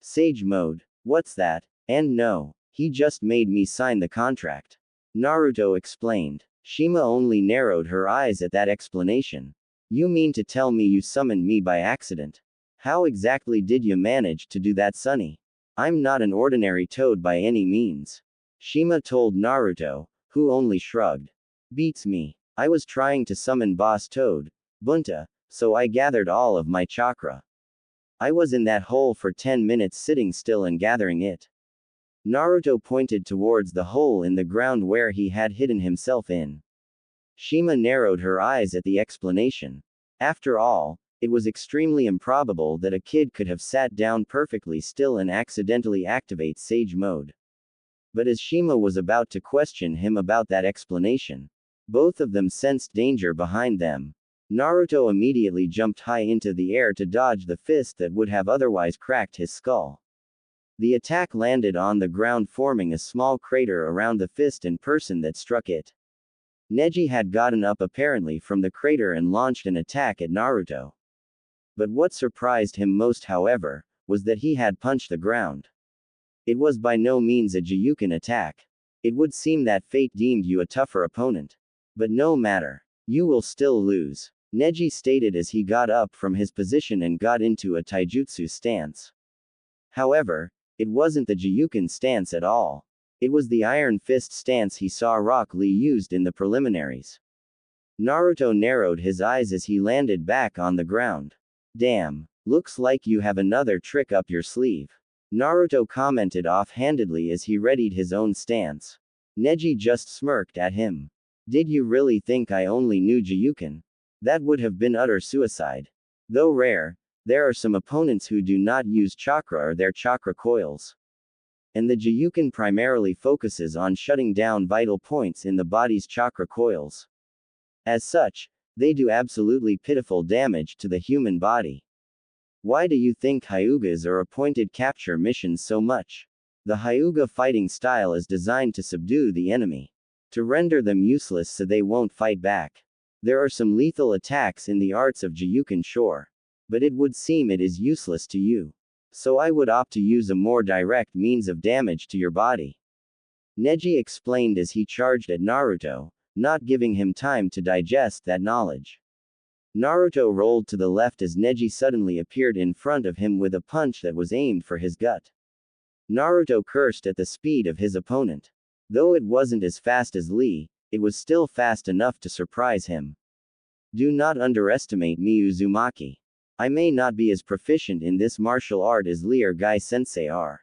Sage Mode? What's that? And no, he just made me sign the contract. Naruto explained. Shima only narrowed her eyes at that explanation. You mean to tell me you summoned me by accident? How exactly did you manage to do that, Sonny? I'm not an ordinary toad by any means. Shima told Naruto, who only shrugged. Beats me. I was trying to summon Boss Toad, Bunta, so I gathered all of my chakra. I was in that hole for 10 minutes sitting still and gathering it. Naruto pointed towards the hole in the ground where he had hidden himself in. Shima narrowed her eyes at the explanation. After all, it was extremely improbable that a kid could have sat down perfectly still and accidentally activate Sage Mode. But as Shima was about to question him about that explanation, both of them sensed danger behind them. Naruto immediately jumped high into the air to dodge the fist that would have otherwise cracked his skull. The attack landed on the ground, forming a small crater around the fist and person that struck it. Neji had gotten up apparently from the crater and launched an attack at Naruto. But what surprised him most, however, was that he had punched the ground. It was by no means a Gyuken attack. It would seem that fate deemed you a tougher opponent. But no matter. You will still lose, Neji stated as he got up from his position and got into a taijutsu stance. However, it wasn't the Gyuken stance at all. It was the Iron Fist stance he saw Rock Lee used in the preliminaries. Naruto narrowed his eyes as he landed back on the ground. Damn, looks like you have another trick up your sleeve. Naruto commented offhandedly as he readied his own stance. Neji just smirked at him. Did you really think I only knew Jiyuken? That would have been utter suicide. Though rare, there are some opponents who do not use chakra or their chakra coils. And the Jiyuken primarily focuses on shutting down vital points in the body's chakra coils. As such, they do absolutely pitiful damage to the human body. Why do you think Hyugas are appointed capture missions so much? The Hyuga fighting style is designed to subdue the enemy. To render them useless so they won't fight back. There are some lethal attacks in the arts of Jiyuken sure. But it would seem it is useless to you. So I would opt to use a more direct means of damage to your body. Neji explained as he charged at Naruto, not giving him time to digest that knowledge. Naruto rolled to the left as Neji suddenly appeared in front of him with a punch that was aimed for his gut. Naruto cursed at the speed of his opponent. Though it wasn't as fast as Lee, it was still fast enough to surprise him. Do not underestimate me, Uzumaki. I may not be as proficient in this martial art as Lee or Guy Sensei are.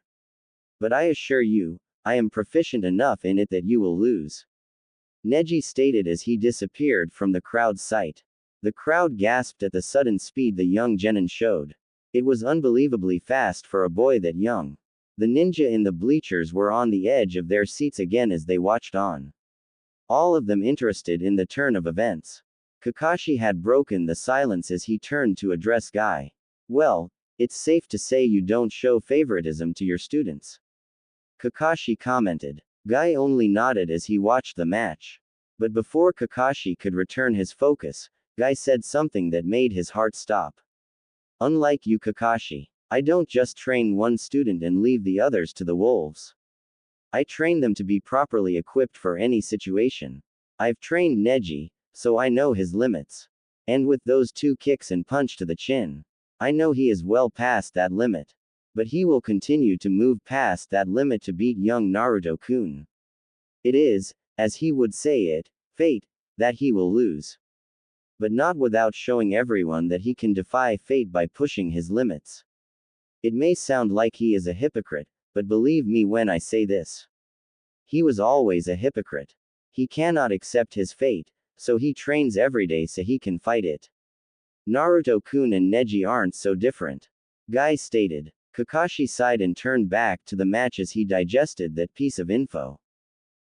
But I assure you, I am proficient enough in it that you will lose. Neji stated as he disappeared from the crowd's sight. The crowd gasped at the sudden speed the young genin showed. It was unbelievably fast for a boy that young. The ninja in the bleachers were on the edge of their seats again as they watched on. All of them interested in the turn of events. Kakashi had broken the silence as he turned to address Guy. Well, it's safe to say you don't show favoritism to your students. Kakashi commented. Guy only nodded as he watched the match. But before Kakashi could return his focus, Guy said something that made his heart stop. Unlike you, Kakashi, I don't just train one student and leave the others to the wolves. I train them to be properly equipped for any situation. I've trained Neji, so I know his limits. And with those 2 kicks and punch to the chin, I know he is well past that limit. But he will continue to move past that limit to beat young Naruto-kun. It is, as he would say it, fate, that he will lose. But not without showing everyone that he can defy fate by pushing his limits. It may sound like he is a hypocrite, but believe me when I say this. He was always a hypocrite. He cannot accept his fate, so he trains every day so he can fight it. Naruto-kun and Neji aren't so different. Guy stated. Kakashi sighed and turned back to the match as he digested that piece of info.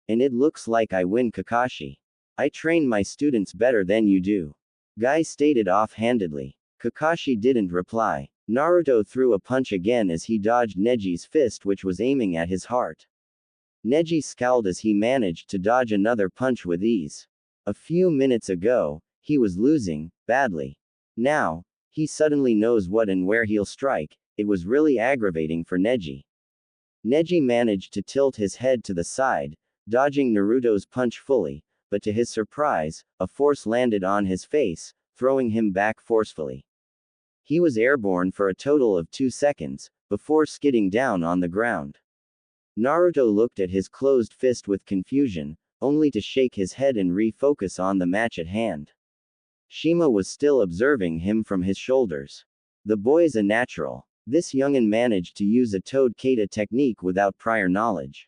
And it looks like I win, Kakashi. I train my students better than you do. Guy stated offhandedly. Kakashi didn't reply. Naruto threw a punch again as he dodged Neji's fist, which was aiming at his heart. Neji scowled as he managed to dodge another punch with ease. A few minutes ago, he was losing, badly. Now, he suddenly knows what and where he'll strike. It was really aggravating for Neji. Neji managed to tilt his head to the side, dodging Naruto's punch fully, but to his surprise, a force landed on his face, throwing him back forcefully. He was airborne for a total of 2 seconds, before skidding down on the ground. Naruto looked at his closed fist with confusion, only to shake his head and refocus on the match at hand. Shima was still observing him from his shoulders. The boy's a natural. This youngin managed to use a Toad Kata technique without prior knowledge.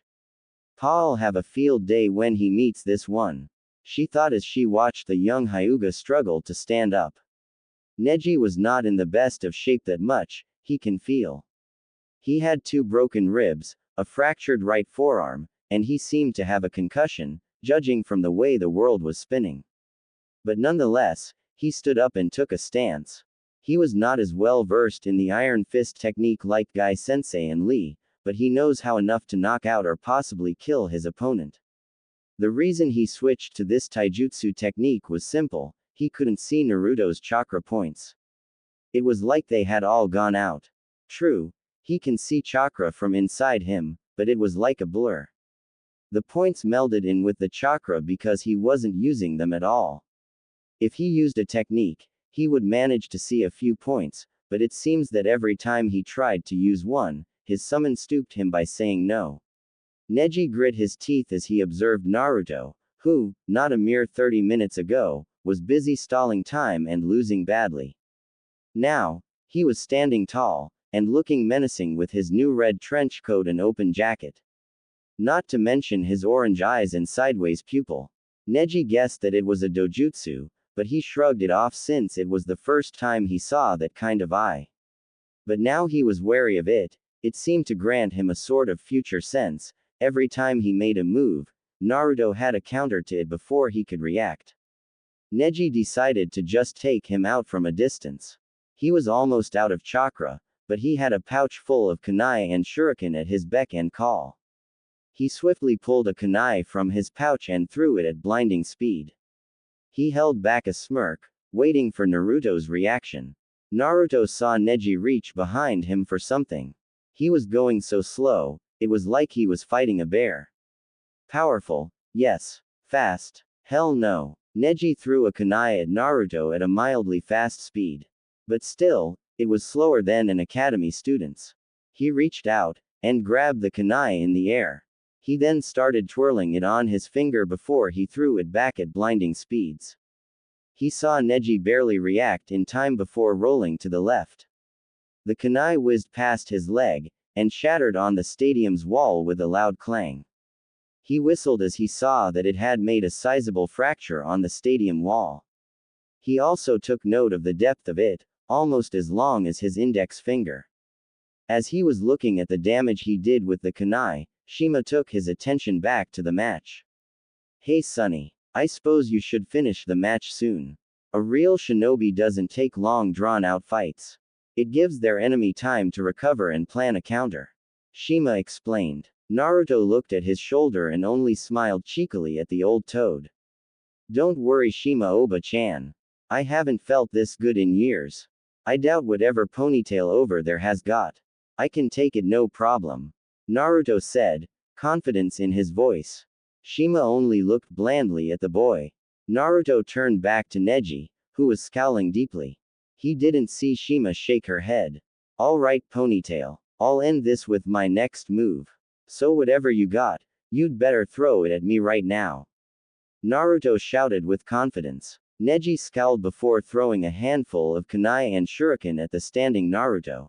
Pa'll have a field day when he meets this one. She thought as she watched the young Hyuga struggle to stand up. Neji was not in the best of shape that much, he can feel. He had 2 broken ribs, a fractured right forearm, and he seemed to have a concussion, judging from the way the world was spinning. But nonetheless, he stood up and took a stance. He was not as well versed in the Iron Fist technique like Guy Sensei and Lee, but he knows how enough to knock out or possibly kill his opponent. The reason he switched to this taijutsu technique was simple. He couldn't see Naruto's chakra points. It was like they had all gone out. True, he can see chakra from inside him, but it was like a blur. The points melded in with the chakra because he wasn't using them at all. If he used a technique, he would manage to see a few points, but it seems that every time he tried to use one, his summon stooped him by saying no. Neji grit his teeth as he observed Naruto, who, not a mere 30 minutes ago, was busy stalling time and losing badly. Now, he was standing tall, and looking menacing with his new red trench coat and open jacket. Not to mention his orange eyes and sideways pupil. Neji guessed that it was a dojutsu, but he shrugged it off since it was the first time he saw that kind of eye. But now he was wary of it. It seemed to grant him a sort of future sense. Every time he made a move, Naruto had a counter to it before he could react. Neji decided to just take him out from a distance. He was almost out of chakra, but he had a pouch full of kunai and shuriken at his beck and call. He swiftly pulled a kunai from his pouch and threw it at blinding speed. He held back a smirk, waiting for Naruto's reaction. Naruto saw Neji reach behind him for something. He was going so slow, it was like he was fighting a bear. Powerful, yes. Fast, hell no. Neji threw a kunai at Naruto at a mildly fast speed. But still, it was slower than an academy student's. He reached out, and grabbed the kunai in the air. He then started twirling it on his finger before he threw it back at blinding speeds. He saw Neji barely react in time before rolling to the left. The kunai whizzed past his leg, and shattered on the stadium's wall with a loud clang. He whistled as he saw that it had made a sizable fracture on the stadium wall. He also took note of the depth of it, almost as long as his index finger. As he was looking at the damage he did with the kunai, Shima took his attention back to the match. Hey Sonny, I suppose you should finish the match soon. A real shinobi doesn't take long drawn-out fights. It gives their enemy time to recover and plan a counter. Shima explained. Naruto looked at his shoulder and only smiled cheekily at the old toad. Don't worry Shima Oba-chan. I haven't felt this good in years. I doubt whatever ponytail over there has got. I can take it no problem. Naruto said, confidence in his voice. Shima only looked blandly at the boy. Naruto turned back to Neji, who was scowling deeply. He didn't see Shima shake her head. Alright ponytail, I'll end this with my next move. So whatever you got, you'd better throw it at me right now. Naruto shouted with confidence. Neji scowled before throwing a handful of kunai and shuriken at the standing Naruto.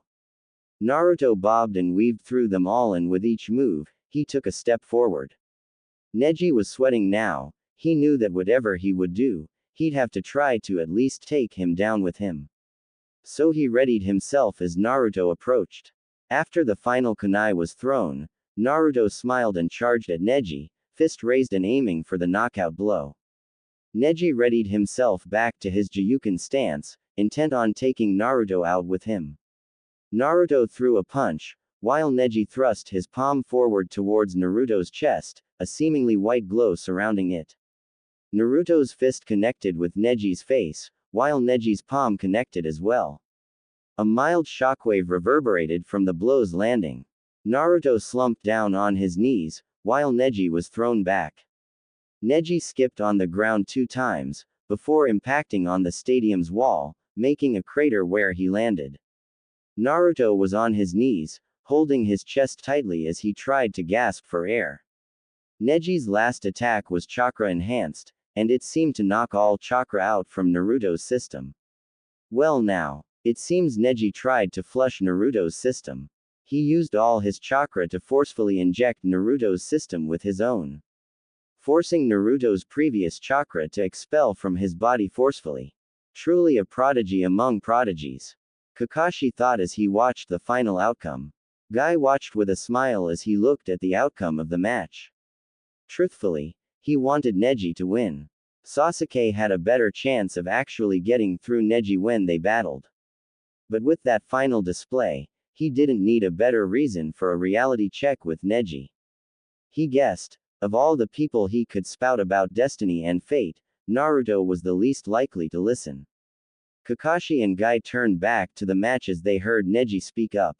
Naruto bobbed and weaved through them all, and with each move, he took a step forward. Neji was sweating now. He knew that whatever he would do, he'd have to try to at least take him down with him. So he readied himself as Naruto approached. After the final kunai was thrown, Naruto smiled and charged at Neji, fist raised and aiming for the knockout blow. Neji readied himself back to his Jiyuken stance, intent on taking Naruto out with him. Naruto threw a punch, while Neji thrust his palm forward towards Naruto's chest, a seemingly white glow surrounding it. Naruto's fist connected with Neji's face, while Neji's palm connected as well. A mild shockwave reverberated from the blow's landing. Naruto slumped down on his knees, while Neji was thrown back. Neji skipped on the ground 2 times, before impacting on the stadium's wall, making a crater where he landed. Naruto was on his knees, holding his chest tightly as he tried to gasp for air. Neji's last attack was chakra enhanced, and it seemed to knock all chakra out from Naruto's system. Well now, it seems Neji tried to flush Naruto's system. He used all his chakra to forcefully inject Naruto's system with his own, forcing Naruto's previous chakra to expel from his body forcefully. Truly a prodigy among prodigies. Kakashi thought as he watched the final outcome. Guy watched with a smile as he looked at the outcome of the match. Truthfully, he wanted Neji to win. Sasuke had a better chance of actually getting through Neji when they battled. But with that final display, he didn't need a better reason for a reality check with Neji. He guessed, of all the people he could spout about destiny and fate, Naruto was the least likely to listen. Kakashi and Guy turned back to the match as they heard Neji speak up.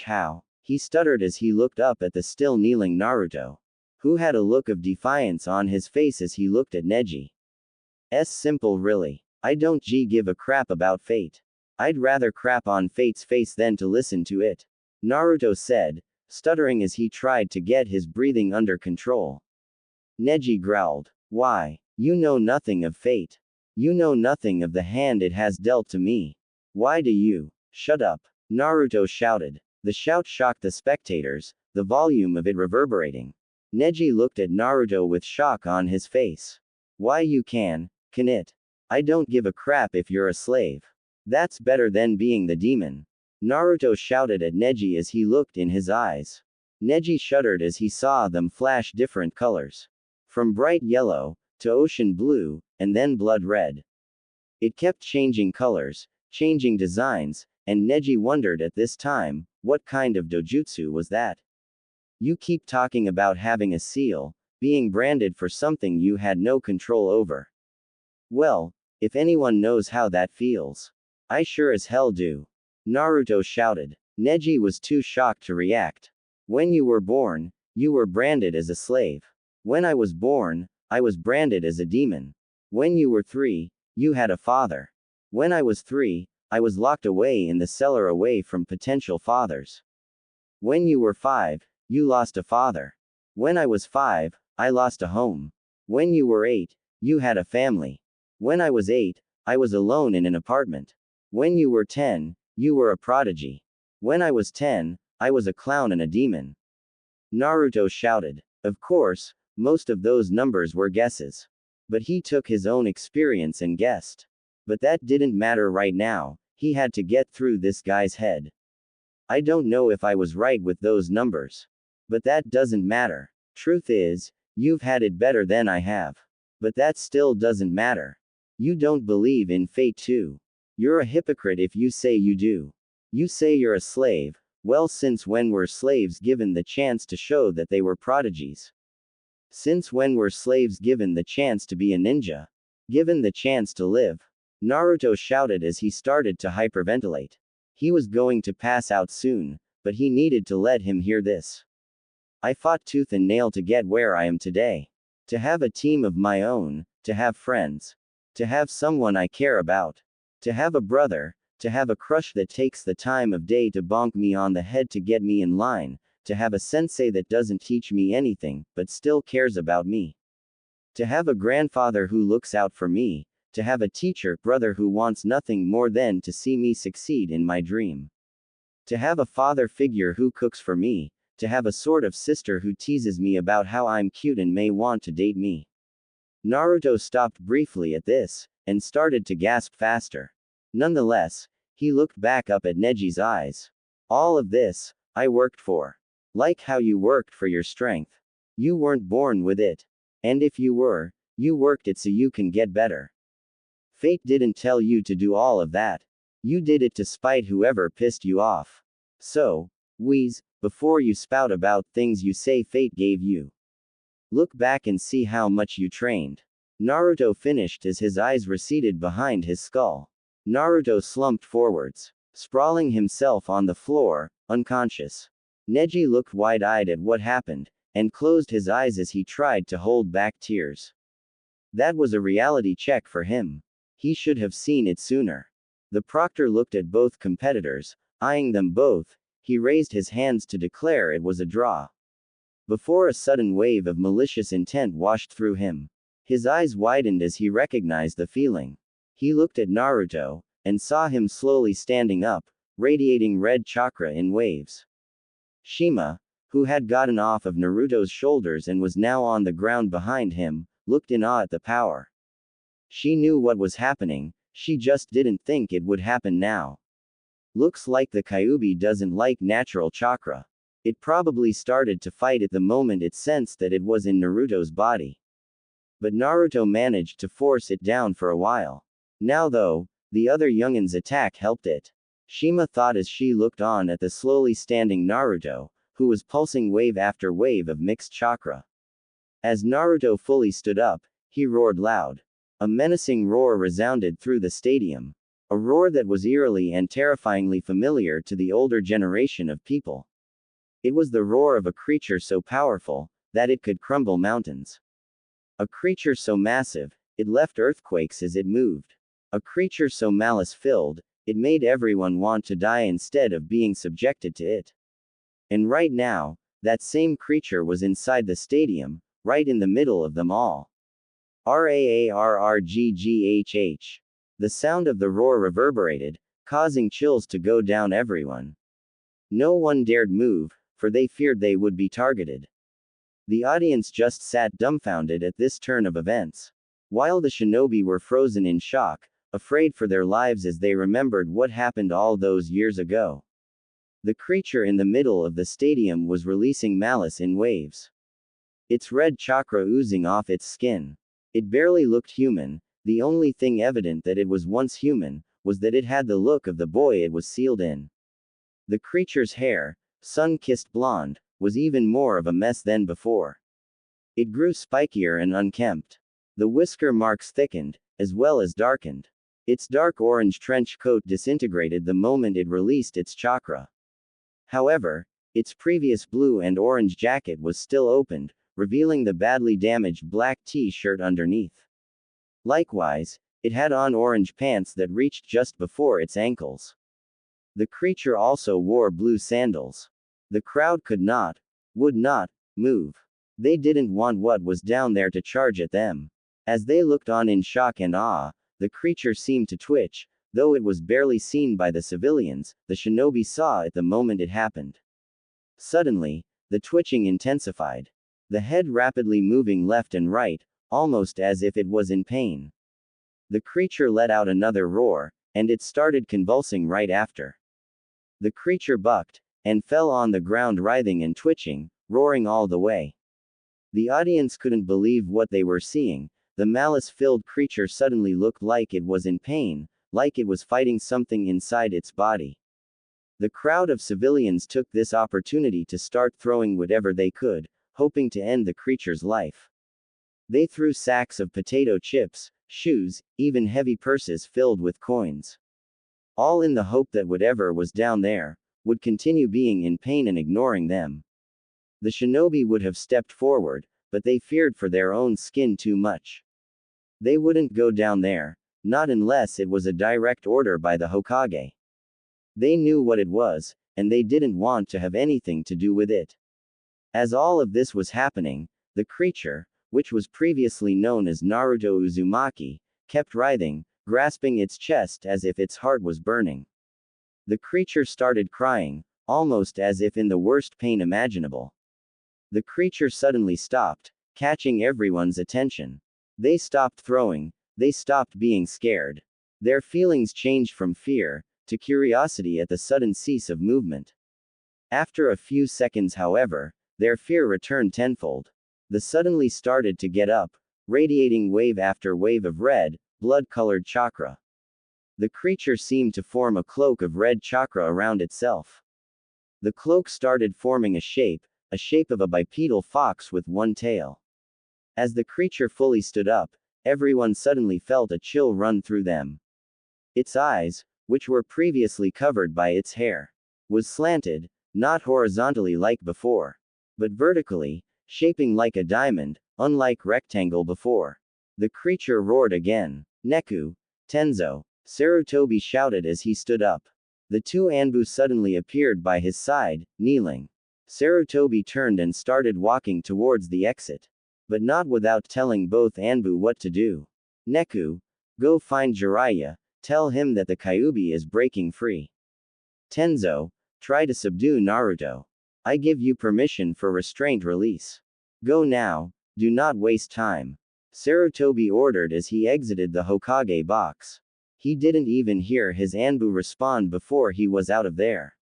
How? He stuttered as he looked up at the still kneeling Naruto, who had a look of defiance on his face as he looked at Neji. Simple really. I don't give a crap about fate. I'd rather crap on fate's face than to listen to it, Naruto said, stuttering as he tried to get his breathing under control. Neji growled. Why? You know nothing of fate. You know nothing of the hand it has dealt to me. Why do you? Shut up. Naruto shouted. The shout shocked the spectators, the volume of it reverberating. Neji looked at Naruto with shock on his face. Why you can it? I don't give a crap if you're a slave. That's better than being the demon. Naruto shouted at Neji as he looked in his eyes. Neji shuddered as he saw them flash different colors. From bright yellow, to ocean blue, and then blood red. It kept changing colors, changing designs, and Neji wondered at this time, what kind of dojutsu was that? You keep talking about having a seal, being branded for something you had no control over. Well, if anyone knows how that feels. I sure as hell do. Naruto shouted. Neji was too shocked to react. When you were born, you were branded as a slave. When I was born, I was branded as a demon. When you were 3, you had a father. When I was 3, I was locked away in the cellar away from potential fathers. When you were 5, you lost a father. When I was 5, I lost a home. When you were 8, you had a family. When I was 8, I was alone in an apartment. When you were 10, you were a prodigy. When I was 10, I was a clown and a demon. Naruto shouted. Of course, most of those numbers were guesses. But he took his own experience and guessed. But that didn't matter right now, he had to get through this guy's head. I don't know if I was right with those numbers. But that doesn't matter. Truth is, you've had it better than I have. But that still doesn't matter. You don't believe in fate too. You're a hypocrite if you say you do. You say you're a slave. Well, since when were slaves given the chance to show that they were prodigies? Since when were slaves given the chance to be a ninja? Given the chance to live? Naruto shouted as he started to hyperventilate. He was going to pass out soon, but he needed to let him hear this. I fought tooth and nail to get where I am today. To have a team of my own, to have friends. To have someone I care about. To have a brother, to have a crush that takes the time of day to bonk me on the head to get me in line, to have a sensei that doesn't teach me anything, but still cares about me. To have a grandfather who looks out for me, to have a teacher, brother who wants nothing more than to see me succeed in my dream. To have a father figure who cooks for me, to have a sort of sister who teases me about how I'm cute and may want to date me. Naruto stopped briefly at this, and started to gasp faster. Nonetheless, he looked back up at Neji's eyes. All of this, I worked for. Like how you worked for your strength. You weren't born with it. And if you were, you worked it so you can get better. Fate didn't tell you to do all of that. You did it to spite whoever pissed you off. So, Whis, before you spout about things you say fate gave you. Look back and see how much you trained. Naruto finished as his eyes receded behind his skull. Naruto slumped forwards, sprawling himself on the floor, unconscious. Neji looked wide-eyed at what happened, and closed his eyes as he tried to hold back tears. That was a reality check for him. He should have seen it sooner. The proctor looked at both competitors, eyeing them both. He raised his hands to declare it was a draw. Before a sudden wave of malicious intent washed through him. His eyes widened as he recognized the feeling. He looked at Naruto, and saw him slowly standing up, radiating red chakra in waves. Shima, who had gotten off of Naruto's shoulders and was now on the ground behind him, looked in awe at the power. She knew what was happening, she just didn't think it would happen now. Looks like the Kyuubi doesn't like natural chakra. It probably started to fight at the moment it sensed that it was in Naruto's body. But Naruto managed to force it down for a while. Now though, the other youngin's attack helped it. Shima thought as she looked on at the slowly standing Naruto, who was pulsing wave after wave of mixed chakra. As Naruto fully stood up, he roared loud. A menacing roar resounded through the stadium. A roar that was eerily and terrifyingly familiar to the older generation of people. It was the roar of a creature so powerful, that it could crumble mountains. A creature so massive, it left earthquakes as it moved. A creature so malice-filled, it made everyone want to die instead of being subjected to it. And right now, that same creature was inside the stadium, right in the middle of them all. Raarrgghh. The sound of the roar reverberated, causing chills to go down everyone. No one dared move, for they feared they would be targeted. The audience just sat dumbfounded at this turn of events. While the shinobi were frozen in shock, afraid for their lives as they remembered what happened all those years ago. The creature in the middle of the stadium was releasing malice in waves. Its red chakra oozing off its skin. It barely looked human. The only thing evident that it was once human was that it had the look of the boy it was sealed in. The creature's hair, sun-kissed blonde, was even more of a mess than before. It grew spikier and unkempt. The whisker marks thickened, as well as darkened. Its dark orange trench coat disintegrated the moment it released its chakra. However, its previous blue and orange jacket was still opened, revealing the badly damaged black t-shirt underneath. Likewise, it had on orange pants that reached just before its ankles. The creature also wore blue sandals. The crowd would not, move. They didn't want what was down there to charge at them. As they looked on in shock and awe, the creature seemed to twitch, though it was barely seen by the civilians. The shinobi saw it the moment it happened. Suddenly, the twitching intensified. The head rapidly moving left and right, almost as if it was in pain. The creature let out another roar, and it started convulsing right after. The creature bucked, and fell on the ground writhing and twitching, roaring all the way. The audience couldn't believe what they were seeing. The malice-filled creature suddenly looked like it was in pain, like it was fighting something inside its body. The crowd of civilians took this opportunity to start throwing whatever they could, hoping to end the creature's life. They threw sacks of potato chips, shoes, even heavy purses filled with coins. All in the hope that whatever was down there would continue being in pain and ignoring them. The shinobi would have stepped forward, but they feared for their own skin too much. They wouldn't go down there, not unless it was a direct order by the Hokage. They knew what it was, and they didn't want to have anything to do with it. As all of this was happening, the creature, which was previously known as Naruto Uzumaki, kept writhing, grasping its chest as if its heart was burning. The creature started crying, almost as if in the worst pain imaginable. The creature suddenly stopped, catching everyone's attention. They stopped throwing, they stopped being scared. Their feelings changed from fear to curiosity at the sudden cease of movement. After a few seconds, however, their fear returned tenfold. The suddenly started to get up, radiating wave after wave of red, blood-colored chakra. The creature seemed to form a cloak of red chakra around itself. The cloak started forming a shape of a bipedal fox with one tail. As the creature fully stood up, everyone suddenly felt a chill run through them. Its eyes, which were previously covered by its hair, was slanted, not horizontally like before, but vertically, shaping like a diamond, unlike rectangle before. The creature roared again. Neku, Tenzo, Sarutobi shouted as he stood up. The two Anbu suddenly appeared by his side, kneeling. Sarutobi turned and started walking towards the exit. But not without telling both Anbu what to do. Neku, go find Jiraiya, tell him that the Kyuubi is breaking free. Tenzo, try to subdue Naruto. I give you permission for restraint release. Go now, do not waste time. Sarutobi ordered as he exited the Hokage box. He didn't even hear his Anbu respond before he was out of there.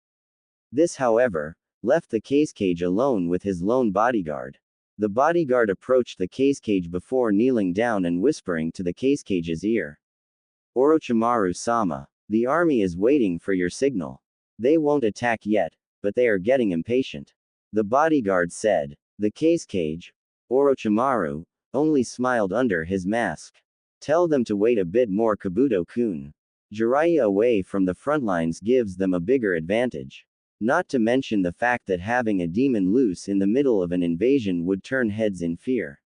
This, however, left the case cage alone with his lone bodyguard. The bodyguard approached the case cage before kneeling down and whispering to the case cage's ear. Orochimaru-sama, the army is waiting for your signal. They won't attack yet, but they are getting impatient. The bodyguard said. The case cage, Orochimaru, only smiled under his mask. Tell them to wait a bit more, Kabuto-kun. Jiraiya away from the front lines gives them a bigger advantage. Not to mention the fact that having a demon loose in the middle of an invasion would turn heads in fear.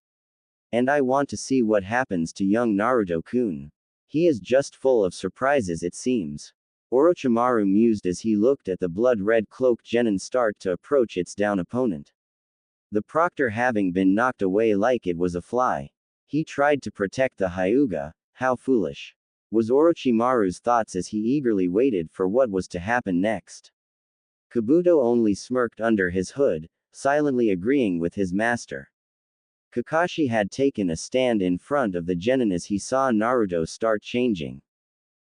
And I want to see what happens to young Naruto-kun. He is just full of surprises, it seems. Orochimaru mused as he looked at the blood-red cloaked genin start to approach its down opponent. The proctor having been knocked away like it was a fly. He tried to protect the Hyuga. How foolish. was Orochimaru's thoughts as he eagerly waited for what was to happen next. Kabuto only smirked under his hood, silently agreeing with his master. Kakashi had taken a stand in front of the genin as he saw Naruto start changing.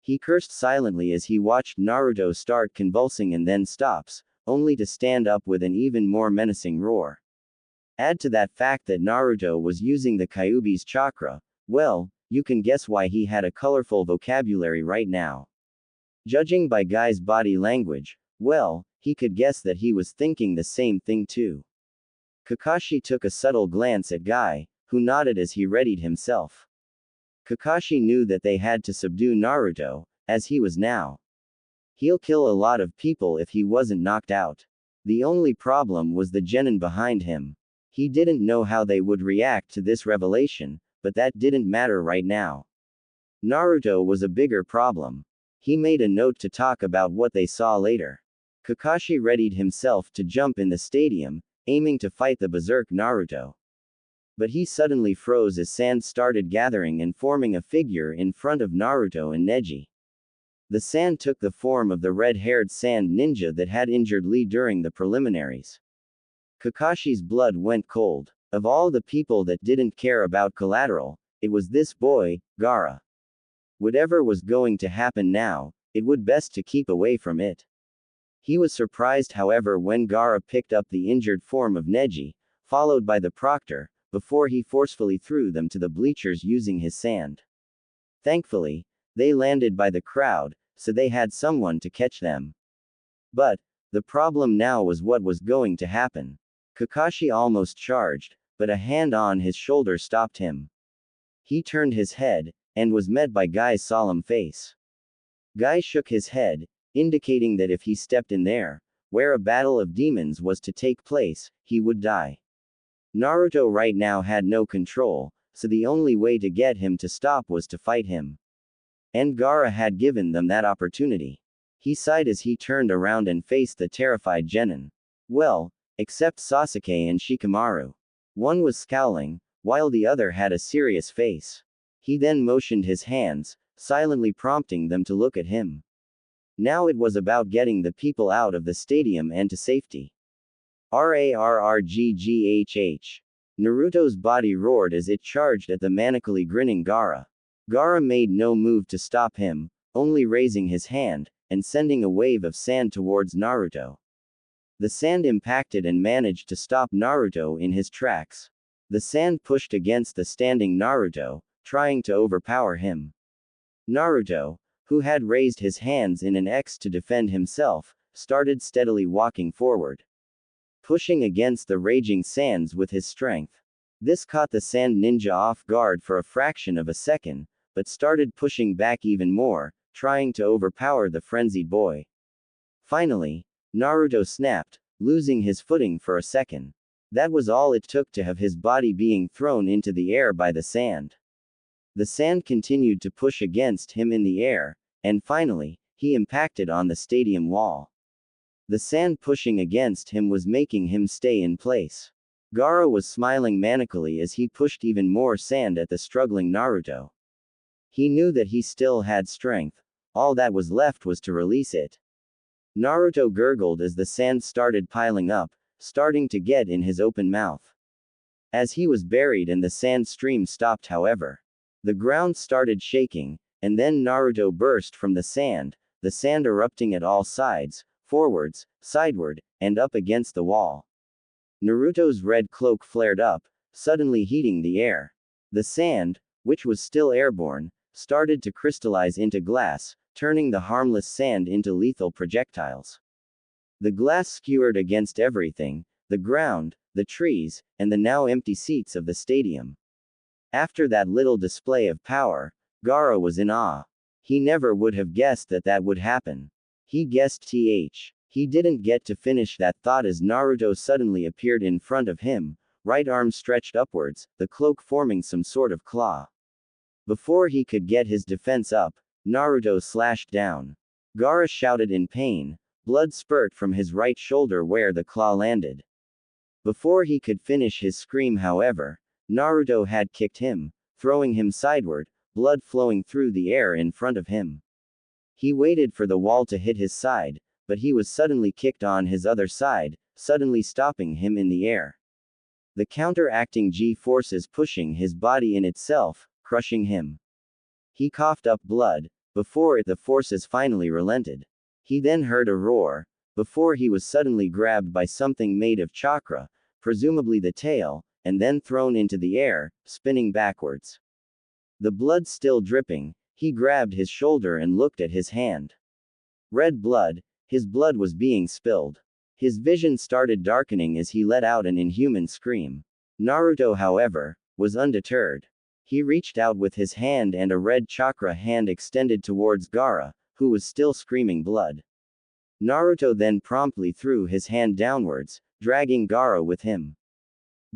He cursed silently as he watched Naruto start convulsing and then stops, only to stand up with an even more menacing roar. Add to that fact that Naruto was using the Kyuubi's chakra, well, you can guess why he had a colorful vocabulary right now. Judging by Guy's body language, well, he could guess that he was thinking the same thing too. Kakashi took a subtle glance at Guy, who nodded as he readied himself. Kakashi knew that they had to subdue Naruto, as he was now. He'll kill a lot of people if he wasn't knocked out. The only problem was the genin behind him. He didn't know how they would react to this revelation, but that didn't matter right now. Naruto was a bigger problem. He made a note to talk about what they saw later. Kakashi readied himself to jump in the stadium, aiming to fight the berserk Naruto. But he suddenly froze as sand started gathering and forming a figure in front of Naruto and Neji. The sand took the form of the red-haired sand ninja that had injured Lee during the preliminaries. Kakashi's blood went cold. Of all the people that didn't care about collateral, it was this boy, Gaara. Whatever was going to happen now, it would best to keep away from it. He was surprised however when Gaara picked up the injured form of Neji, followed by the proctor, before he forcefully threw them to the bleachers using his sand. Thankfully, they landed by the crowd, so they had someone to catch them. But, the problem now was what was going to happen. Kakashi almost charged, but a hand on his shoulder stopped him. He turned his head, and was met by Guy's solemn face. Guy shook his head, indicating that if he stepped in there, where a battle of demons was to take place, he would die. Naruto right now had no control, so the only way to get him to stop was to fight him. And Gaara had given them that opportunity. He sighed as he turned around and faced the terrified genin. Well, except Sasuke and Shikamaru. One was scowling, while the other had a serious face. He then motioned his hands, silently prompting them to look at him. Now it was about getting the people out of the stadium and to safety. Rarrgghh. Naruto's body roared as it charged at the manically grinning Gaara. Gaara made no move to stop him, only raising his hand, and sending a wave of sand towards Naruto. The sand impacted and managed to stop Naruto in his tracks. The sand pushed against the standing Naruto, trying to overpower him. Naruto, who had raised his hands in an X to defend himself, started steadily walking forward, pushing against the raging sands with his strength. This caught the sand ninja off guard for a fraction of a second, but started pushing back even more, trying to overpower the frenzied boy. Finally, Naruto snapped, losing his footing for a second. That was all it took to have his body being thrown into the air by the sand. The sand continued to push against him in the air, and finally, he impacted on the stadium wall. The sand pushing against him was making him stay in place. Gaara was smiling manically as he pushed even more sand at the struggling Naruto. He knew that he still had strength. All that was left was to release it. Naruto gurgled as the sand started piling up, starting to get in his open mouth. As he was buried and the sand stream stopped however, the ground started shaking, and then Naruto burst from the sand erupting at all sides, forwards, sideward, and up against the wall. Naruto's red cloak flared up, suddenly heating the air. The sand, which was still airborne, started to crystallize into glass, turning the harmless sand into lethal projectiles. The glass skewered against everything, the ground, the trees, and the now empty seats of the stadium. After that little display of power, Gaara was in awe. He never would have guessed that that would happen. He guessed he didn't get to finish that thought as Naruto suddenly appeared in front of him, right arm stretched upwards, the cloak forming some sort of claw. Before he could get his defense up, Naruto slashed down. Gaara shouted in pain, blood spurt from his right shoulder where the claw landed. Before he could finish his scream however, Naruto had kicked him, throwing him sideward, blood flowing through the air in front of him. He waited for the wall to hit his side, but he was suddenly kicked on his other side, suddenly stopping him in the air. The counteracting G-forces pushing his body in itself, crushing him. He coughed up blood, before the forces finally relented. He then heard a roar, before he was suddenly grabbed by something made of chakra, presumably the tail, and then thrown into the air, spinning backwards. The blood still dripping, he grabbed his shoulder and looked at his hand. Red blood, his blood was being spilled. His vision started darkening as he let out an inhuman scream. Naruto, however, was undeterred. He reached out with his hand and a red chakra hand extended towards Gaara, who was still screaming blood. Naruto then promptly threw his hand downwards, dragging Gaara with him.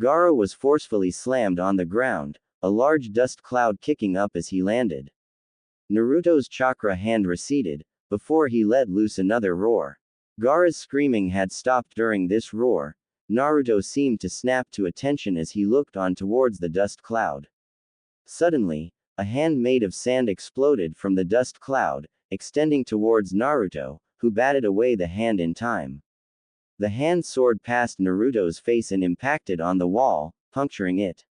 Gaara was forcefully slammed on the ground, a large dust cloud kicking up as he landed. Naruto's chakra hand receded, before he let loose another roar. Gaara's screaming had stopped during this roar. Naruto seemed to snap to attention as he looked on towards the dust cloud. Suddenly, a hand made of sand exploded from the dust cloud, extending towards Naruto, who batted away the hand in time. The hand soared past Naruto's face and impacted on the wall, puncturing it.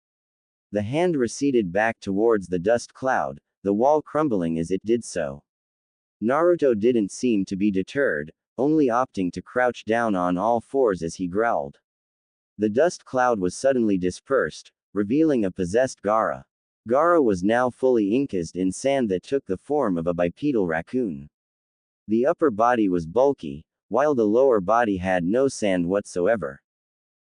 The hand receded back towards the dust cloud, the wall crumbling as it did so. Naruto didn't seem to be deterred, only opting to crouch down on all fours as he growled. The dust cloud was suddenly dispersed, revealing a possessed Gaara. Gaara was now fully encased in sand that took the form of a bipedal raccoon. The upper body was bulky, while the lower body had no sand whatsoever.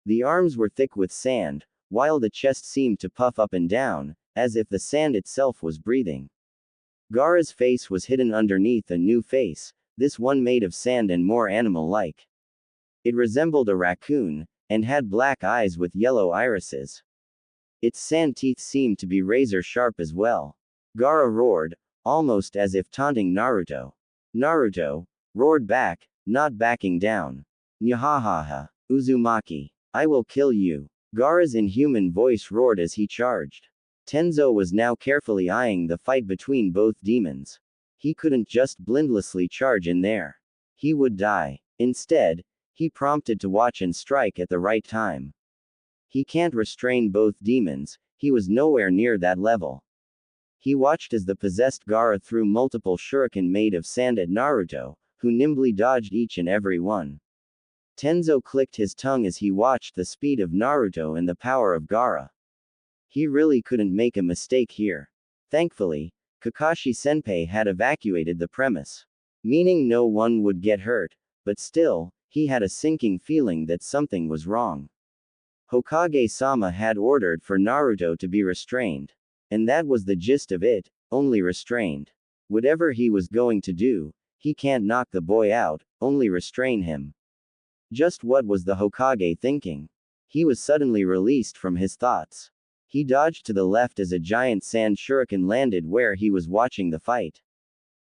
The arms were thick with sand, while the chest seemed to puff up and down, as if the sand itself was breathing. Gaara's face was hidden underneath a new face, this one made of sand and more animal-like. It resembled a raccoon, and had black eyes with yellow irises. Its sand teeth seemed to be razor-sharp as well. Gaara roared, almost as if taunting Naruto. Naruto roared back, not backing down. Nyahahaha, Uzumaki. I will kill you. Gaara's inhuman voice roared as he charged. Tenzo was now carefully eyeing the fight between both demons. He couldn't just blindlessly charge in there. He would die. Instead, he prompted to watch and strike at the right time. He can't restrain both demons, he was nowhere near that level. He watched as the possessed Gaara threw multiple shuriken made of sand at Naruto, who nimbly dodged each and every one. Tenzo clicked his tongue as he watched the speed of Naruto and the power of Gaara. He really couldn't make a mistake here. Thankfully, Kakashi Senpai had evacuated the premise, meaning no one would get hurt, but still, he had a sinking feeling that something was wrong. Hokage-sama had ordered for Naruto to be restrained. And that was the gist of it, only restrained. Whatever he was going to do, he can't knock the boy out, only restrain him. Just what was the Hokage thinking? He was suddenly released from his thoughts. He dodged to the left as a giant sand shuriken landed where he was watching the fight.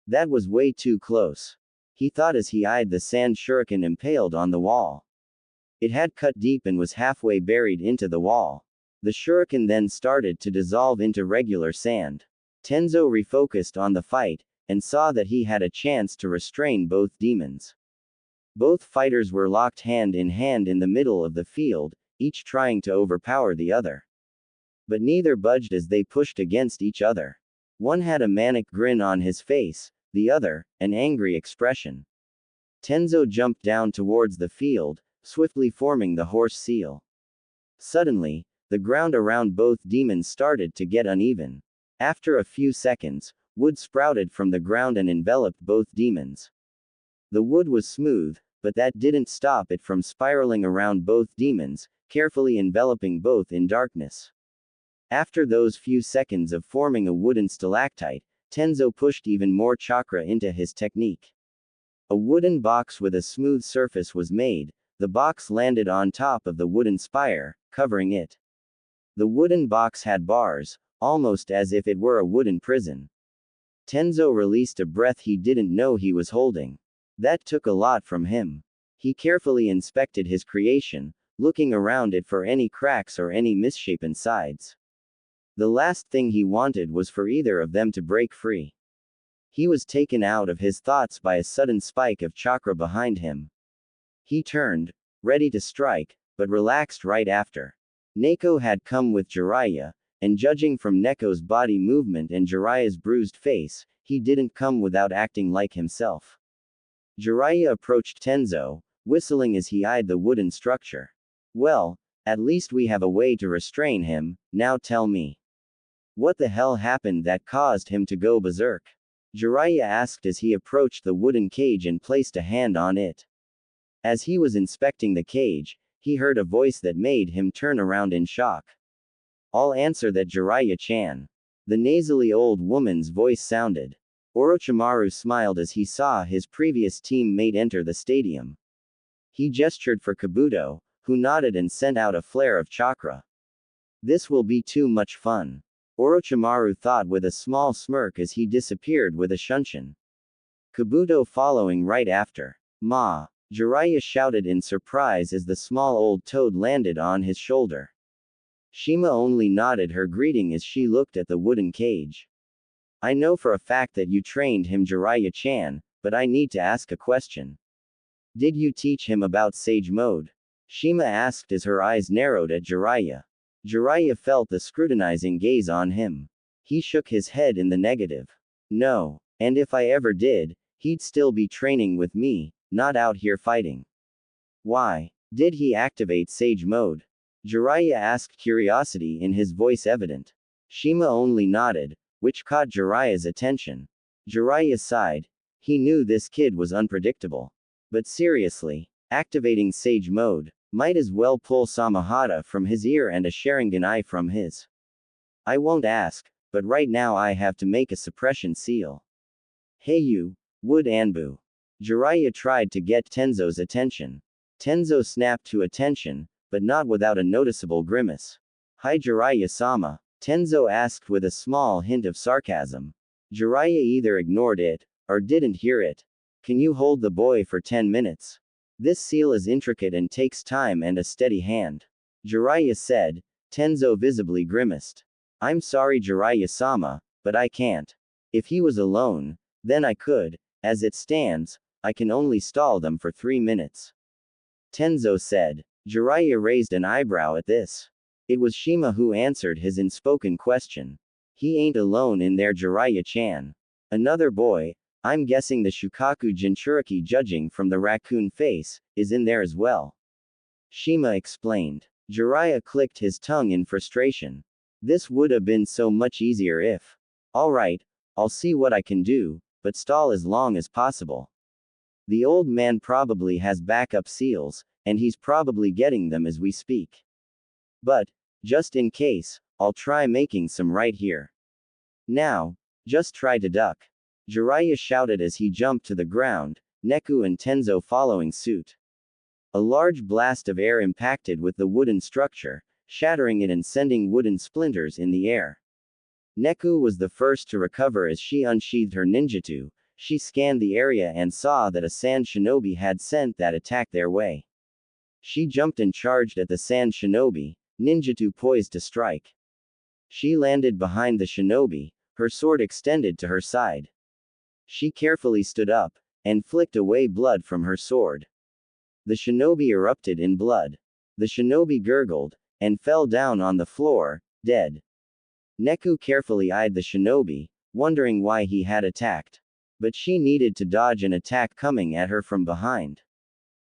That was way too close. He thought as he eyed the sand shuriken impaled on the wall. It had cut deep and was halfway buried into the wall. The shuriken then started to dissolve into regular sand. Tenzo refocused on the fight, and saw that he had a chance to restrain both demons. Both fighters were locked hand in hand in the middle of the field, each trying to overpower the other. But neither budged as they pushed against each other. One had a manic grin on his face, the other, an angry expression. Tenzo jumped down towards the field, swiftly forming the horse seal. Suddenly, the ground around both demons started to get uneven. After a few seconds, wood sprouted from the ground and enveloped both demons. The wood was smooth, but that didn't stop it from spiraling around both demons, carefully enveloping both in darkness. After those few seconds of forming a wooden stalactite, Tenzo pushed even more chakra into his technique. A wooden box with a smooth surface was made. The box landed on top of the wooden spire, covering it. The wooden box had bars, almost as if it were a wooden prison. Tenzo released a breath he didn't know he was holding. That took a lot from him. He carefully inspected his creation, looking around it for any cracks or any misshapen sides. The last thing he wanted was for either of them to break free. He was taken out of his thoughts by a sudden spike of chakra behind him. He turned, ready to strike, but relaxed right after. Neko had come with Jiraiya, and judging from Neko's body movement and Jiraiya's bruised face, he didn't come without acting like himself. Jiraiya approached Tenzo, whistling as he eyed the wooden structure. Well, at least we have a way to restrain him, now tell me. What the hell happened that caused him to go berserk? Jiraiya asked as he approached the wooden cage and placed a hand on it. As he was inspecting the cage, he heard a voice that made him turn around in shock. I'll answer that, Jiraiya-chan. The nasally old woman's voice sounded. Orochimaru smiled as he saw his previous teammate enter the stadium. He gestured for Kabuto, who nodded and sent out a flare of chakra. This will be too much fun. Orochimaru thought with a small smirk as he disappeared with a shunshin. Kabuto following right after. Ma! Jiraiya shouted in surprise as the small old toad landed on his shoulder. Shima only nodded her greeting as she looked at the wooden cage. I know for a fact that you trained him, Jiraiya-chan, but I need to ask a question. Did you teach him about Sage Mode? Shima asked as her eyes narrowed at Jiraiya. Jiraiya felt the scrutinizing gaze on him. He shook his head in the negative. No, and if I ever did, he'd still be training with me, not out here fighting. Why did he activate Sage Mode? Jiraiya asked, curiosity in his voice evident. Shima only nodded, which caught Jiraiya's attention. Jiraiya sighed. He knew this kid was unpredictable. But seriously, activating Sage Mode might as well pull Samahata from his ear and a Sharingan eye from his. I won't ask, but right now I have to make a suppression seal. Hey you, Wood Anbu. Jiraiya tried to get Tenzo's attention. Tenzo snapped to attention, but not without a noticeable grimace. Hi Jiraiya-sama, Tenzo asked with a small hint of sarcasm. Jiraiya either ignored it, or didn't hear it. Can you hold the boy for 10 minutes? This seal is intricate and takes time and a steady hand. Jiraiya said. Tenzo visibly grimaced. I'm sorry Jiraiya-sama, but I can't. If he was alone, then I could. As it stands, I can only stall them for 3 minutes. Tenzo said. Jiraiya raised an eyebrow at this. It was Shima who answered his unspoken question. He ain't alone in there, Jiraiya-chan. Another boy, I'm guessing the Shukaku Jinchuriki, judging from the raccoon face, is in there as well. Shima explained. Jiraiya clicked his tongue in frustration. This would have been so much easier if. Alright, I'll see what I can do, but stall as long as possible. The old man probably has backup seals, and he's probably getting them as we speak. But, just in case, I'll try making some right here. Now, just try to duck. Jiraiya shouted as he jumped to the ground, Neku and Tenzo following suit. A large blast of air impacted with the wooden structure, shattering it and sending wooden splinters in the air. Neku was the first to recover as she unsheathed her ninjutsu. She scanned the area and saw that a sand shinobi had sent that attack their way. She jumped and charged at the sand shinobi, ninjutsu poised to strike. She landed behind the shinobi, her sword extended to her side. She carefully stood up, and flicked away blood from her sword. The shinobi erupted in blood. The shinobi gurgled, and fell down on the floor, dead. Neku carefully eyed the shinobi, wondering why he had attacked. But she needed to dodge an attack coming at her from behind.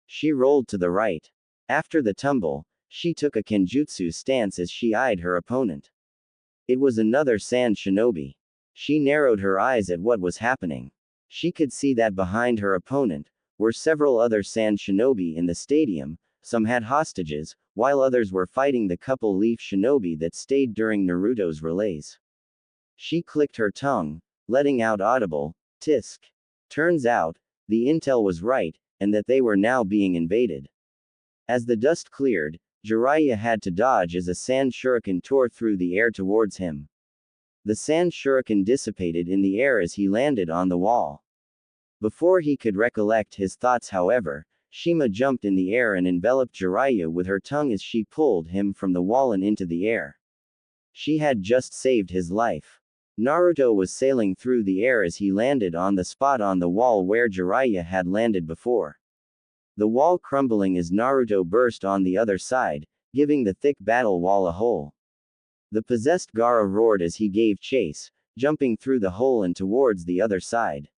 She rolled to the right. After the tumble, she took a kenjutsu stance as she eyed her opponent. It was another sand shinobi. She narrowed her eyes at what was happening. She could see that behind her opponent were several other sand shinobi in the stadium. Some had hostages, while others were fighting the couple leaf shinobi that stayed during Naruto's relays. She clicked her tongue, letting out audible, tisk. Turns out, the intel was right, and that they were now being invaded. As the dust cleared, Jiraiya had to dodge as a sand shuriken tore through the air towards him. The sand shuriken dissipated in the air as he landed on the wall. Before he could recollect his thoughts, however, Shima jumped in the air and enveloped Jiraiya with her tongue as she pulled him from the wall and into the air. She had just saved his life. Naruto was sailing through the air as he landed on the spot on the wall where Jiraiya had landed before. The wall crumbling as Naruto burst on the other side, giving the thick battle wall a hole. The possessed Gaara roared as he gave chase, jumping through the hole and towards the other side.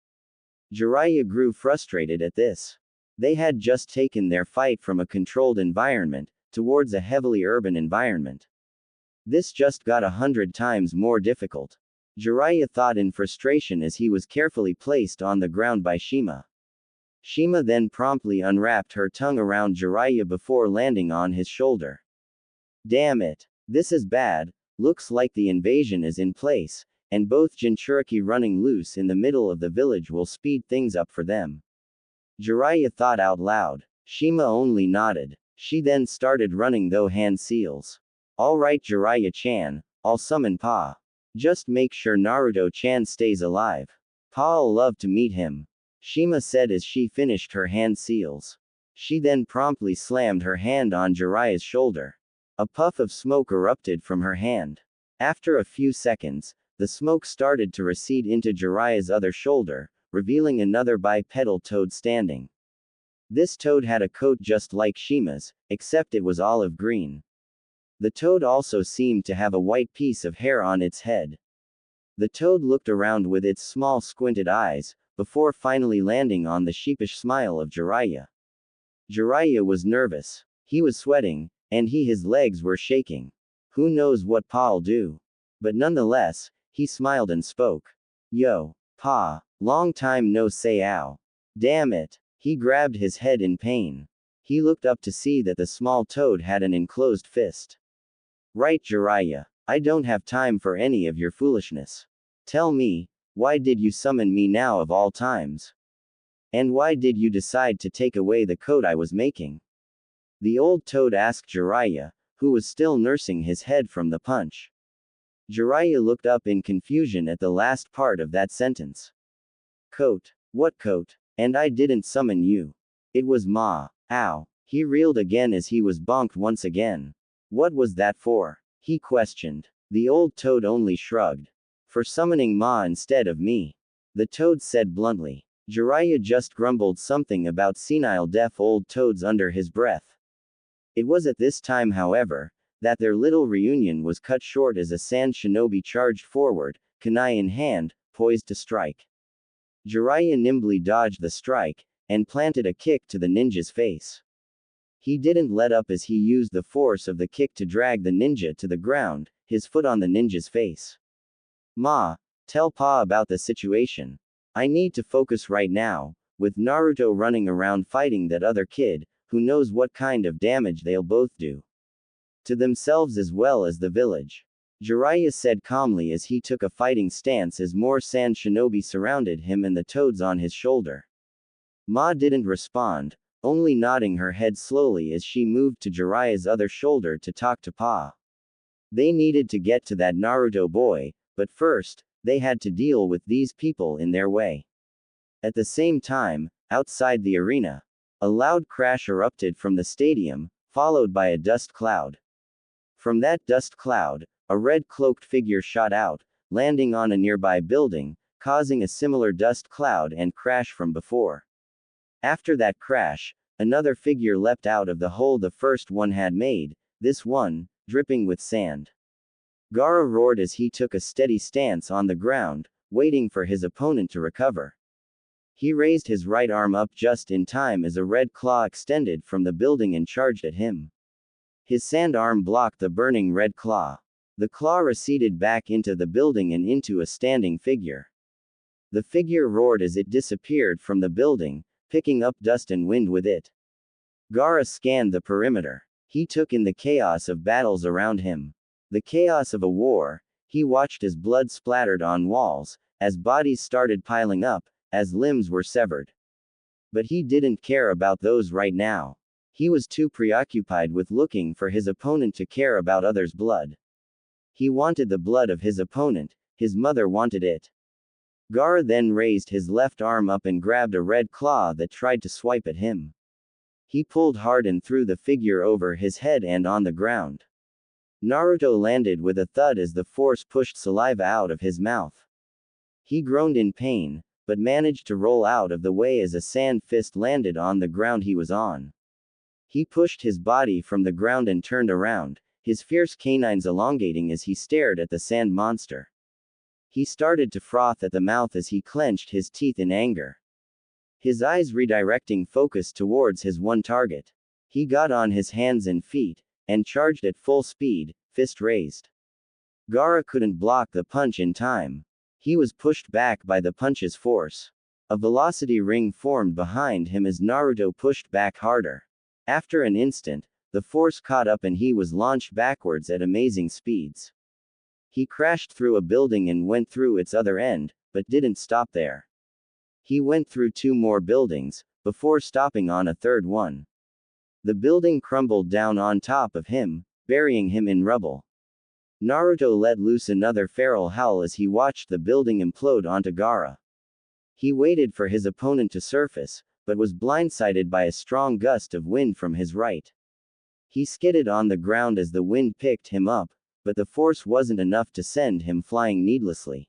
Jiraiya grew frustrated at this. They had just taken their fight from a controlled environment, towards a heavily urban environment. This just got 100 times more difficult. Jiraiya thought in frustration as he was carefully placed on the ground by Shima. Shima then promptly unwrapped her tongue around Jiraiya before landing on his shoulder. Damn it. This is bad. Looks like the invasion is in place, and both Jinchuriki running loose in the middle of the village will speed things up for them. Jiraiya thought out loud. Shima only nodded. She then started running though hand seals. Alright Jiraiya-chan, I'll summon Pa. Just make sure Naruto-chan stays alive. Pa'll love to meet him. Shima said as she finished her hand seals. She then promptly slammed her hand on Jiraiya's shoulder. A puff of smoke erupted from her hand. After a few seconds, the smoke started to recede into Jiraiya's other shoulder, revealing another bipedal toad standing. This toad had a coat just like Shima's, except it was olive green. The toad also seemed to have a white piece of hair on its head. The toad looked around with its small squinted eyes, before finally landing on the sheepish smile of Jiraiya. Jiraiya was nervous. He was sweating, and his legs were shaking. Who knows what Pa'll do? But nonetheless, he smiled and spoke. Yo, Pa, long time no say ow. Damn it. He grabbed his head in pain. He looked up to see that the small toad had an enclosed fist. Right Jiraiya, I don't have time for any of your foolishness. Tell me, why did you summon me now of all times? And why did you decide to take away the coat I was making? The old toad asked Jiraiya, who was still nursing his head from the punch. Jiraiya looked up in confusion at the last part of that sentence. Coat? What coat? And I didn't summon you. It was Ma. Ow. He reeled again as he was bonked once again. What was that for? He questioned. The old toad only shrugged. For summoning Ma instead of me. The toad said bluntly. Jiraiya just grumbled something about senile deaf old toads under his breath. It was at this time, however, that their little reunion was cut short as a sand shinobi charged forward, kunai in hand, poised to strike. Jiraiya nimbly dodged the strike, and planted a kick to the ninja's face. He didn't let up as he used the force of the kick to drag the ninja to the ground, his foot on the ninja's face. Ma, tell Pa about the situation. I need to focus right now, with Naruto running around fighting that other kid, who knows what kind of damage they'll both do. To themselves as well as the village. Jiraiya said calmly as he took a fighting stance as more sand shinobi surrounded him and the toads on his shoulder. Ma didn't respond, only nodding her head slowly as she moved to Jiraiya's other shoulder to talk to Pa. They needed to get to that Naruto boy, but first, they had to deal with these people in their way. At the same time, outside the arena, a loud crash erupted from the stadium, followed by a dust cloud. From that dust cloud, a red-cloaked figure shot out, landing on a nearby building, causing a similar dust cloud and crash from before. After that crash, another figure leapt out of the hole the first one had made, this one, dripping with sand. Gaara roared as he took a steady stance on the ground, waiting for his opponent to recover. He raised his right arm up just in time as a red claw extended from the building and charged at him. His sand arm blocked the burning red claw. The claw receded back into the building and into a standing figure. The figure roared as it disappeared from the building, picking up dust and wind with it. Gaara scanned the perimeter. He took in the chaos of battles around him. The chaos of a war. He watched as blood splattered on walls, as bodies started piling up, as limbs were severed. But he didn't care about those right now. He was too preoccupied with looking for his opponent to care about others' blood. He wanted the blood of his opponent, his mother wanted it. Gaara then raised his left arm up and grabbed a red claw that tried to swipe at him. He pulled hard and threw the figure over his head and on the ground. Naruto landed with a thud as the force pushed saliva out of his mouth. He groaned in pain, but managed to roll out of the way as a sand fist landed on the ground he was on. He pushed his body from the ground and turned around, his fierce canines elongating as he stared at the sand monster. He started to froth at the mouth as he clenched his teeth in anger. His eyes redirecting focus towards his one target. He got on his hands and feet, and charged at full speed, fist raised. Gaara couldn't block the punch in time. He was pushed back by the punch's force. A velocity ring formed behind him as Naruto pushed back harder. After an instant, the force caught up and he was launched backwards at amazing speeds. He crashed through a building and went through its other end, but didn't stop there. He went through 2 more buildings, before stopping on a third one. The building crumbled down on top of him, burying him in rubble. Naruto let loose another feral howl as he watched the building implode onto Gaara. He waited for his opponent to surface, but was blindsided by a strong gust of wind from his right. He skidded on the ground as the wind picked him up, but the force wasn't enough to send him flying needlessly.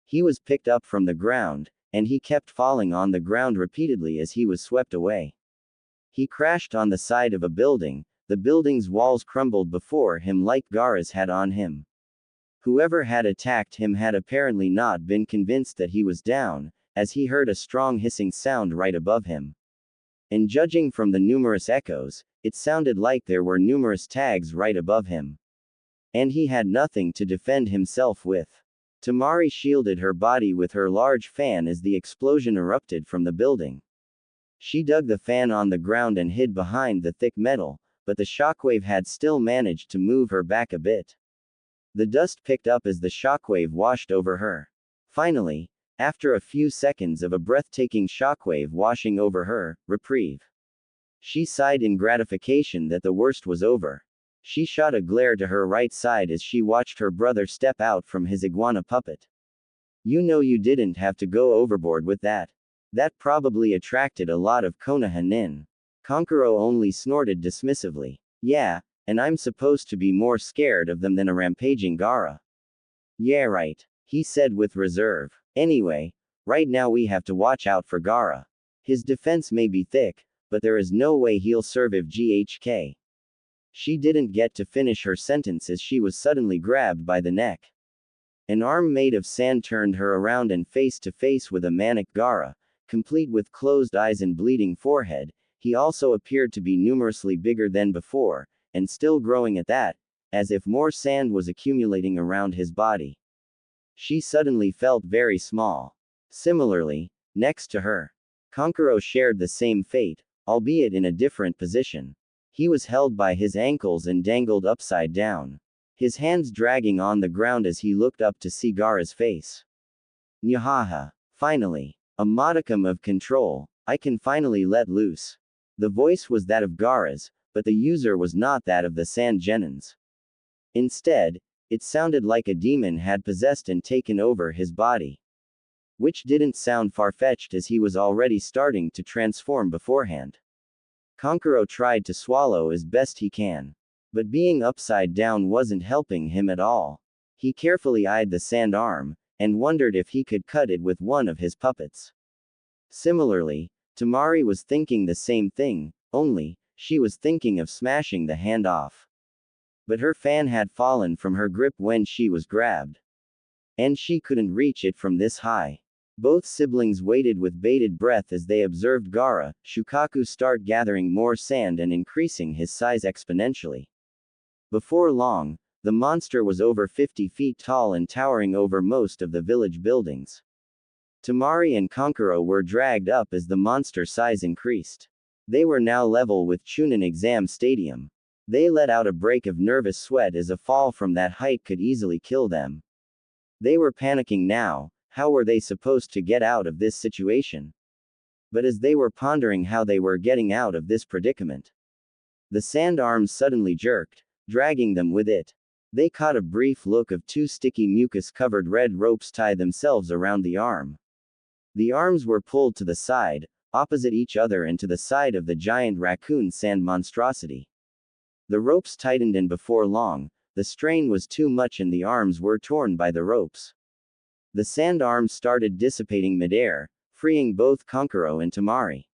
He was picked up from the ground, and he kept falling on the ground repeatedly as he was swept away. He crashed on the side of a building. The building's walls crumbled before him like Gaara's had on him. Whoever had attacked him had apparently not been convinced that he was down, as he heard a strong hissing sound right above him. And judging from the numerous echoes, it sounded like there were numerous tags right above him. And he had nothing to defend himself with. Temari shielded her body with her large fan as the explosion erupted from the building. She dug the fan on the ground and hid behind the thick metal, but the shockwave had still managed to move her back a bit. The dust picked up as the shockwave washed over her. Finally, after a few seconds of a breathtaking shockwave washing over her, reprieve. She sighed in gratification that the worst was over. She shot a glare to her right side as she watched her brother step out from his iguana puppet. You know you didn't have to go overboard with that. That probably attracted a lot of Konoha-nin. Kankuro only snorted dismissively. Yeah, and I'm supposed to be more scared of them than a rampaging Gaara. Yeah right, he said with reserve. Anyway, right now we have to watch out for Gaara. His defense may be thick, but there is no way he'll survive GHK. She didn't get to finish her sentence as she was suddenly grabbed by the neck. An arm made of sand turned her around and face to face with a manic Gaara, complete with closed eyes and bleeding forehead. He also appeared to be numerously bigger than before, and still growing at that, as if more sand was accumulating around his body. She suddenly felt very small. Similarly, next to her, Kankuro shared the same fate, albeit in a different position. He was held by his ankles and dangled upside down, his hands dragging on the ground as he looked up to see Gaara's face. Nyahaha. Finally. A modicum of control. I can finally let loose. The voice was that of Gaara's, but the user was not that of the Sand Genins. Instead, it sounded like a demon had possessed and taken over his body. Which didn't sound far-fetched as he was already starting to transform beforehand. Kankuro tried to swallow as best he can. But being upside down wasn't helping him at all. He carefully eyed the sand arm, and wondered if he could cut it with one of his puppets. Similarly, Temari was thinking the same thing, only, she was thinking of smashing the hand off. But her fan had fallen from her grip when she was grabbed. And she couldn't reach it from this high. Both siblings waited with bated breath as they observed Gaara, Shukaku start gathering more sand and increasing his size exponentially. Before long, the monster was over 50 feet tall and towering over most of the village buildings. Temari and Kankuro were dragged up as the monster size increased. They were now level with Chunin Exam Stadium. They let out a break of nervous sweat as a fall from that height could easily kill them. They were panicking now. How were they supposed to get out of this situation? But as they were pondering how they were getting out of this predicament, the sand arms suddenly jerked, dragging them with it. They caught a brief look of 2 sticky mucus-covered red ropes tie themselves around the arm. The arms were pulled to the side, opposite each other and to the side of the giant raccoon sand monstrosity. The ropes tightened and before long, the strain was too much and the arms were torn by the ropes. The sand arms started dissipating midair, freeing both Konkuro and Tamari.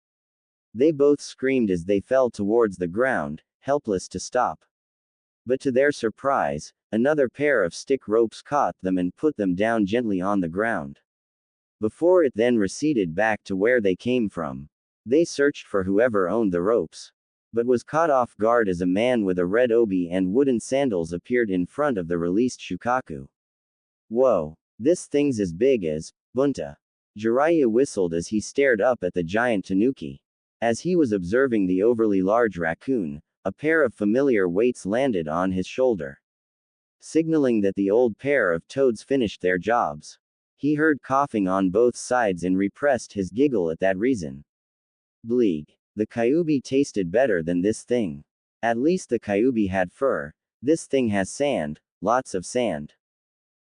They both screamed as they fell towards the ground, helpless to stop. But to their surprise, another pair of stick ropes caught them and put them down gently on the ground. Before it then receded back to where they came from. They searched for whoever owned the ropes, but was caught off guard as a man with a red obi and wooden sandals appeared in front of the released Shukaku. Whoa! This thing's as big as Bunta. Jiraiya whistled as he stared up at the giant tanuki. As he was observing the overly large raccoon, a pair of familiar weights landed on his shoulder, signaling that the old pair of toads finished their jobs. He heard coughing on both sides and repressed his giggle at that reason. Bleak. The Kyuubi tasted better than this thing. At least the Kyuubi had fur. This thing has sand, lots of sand.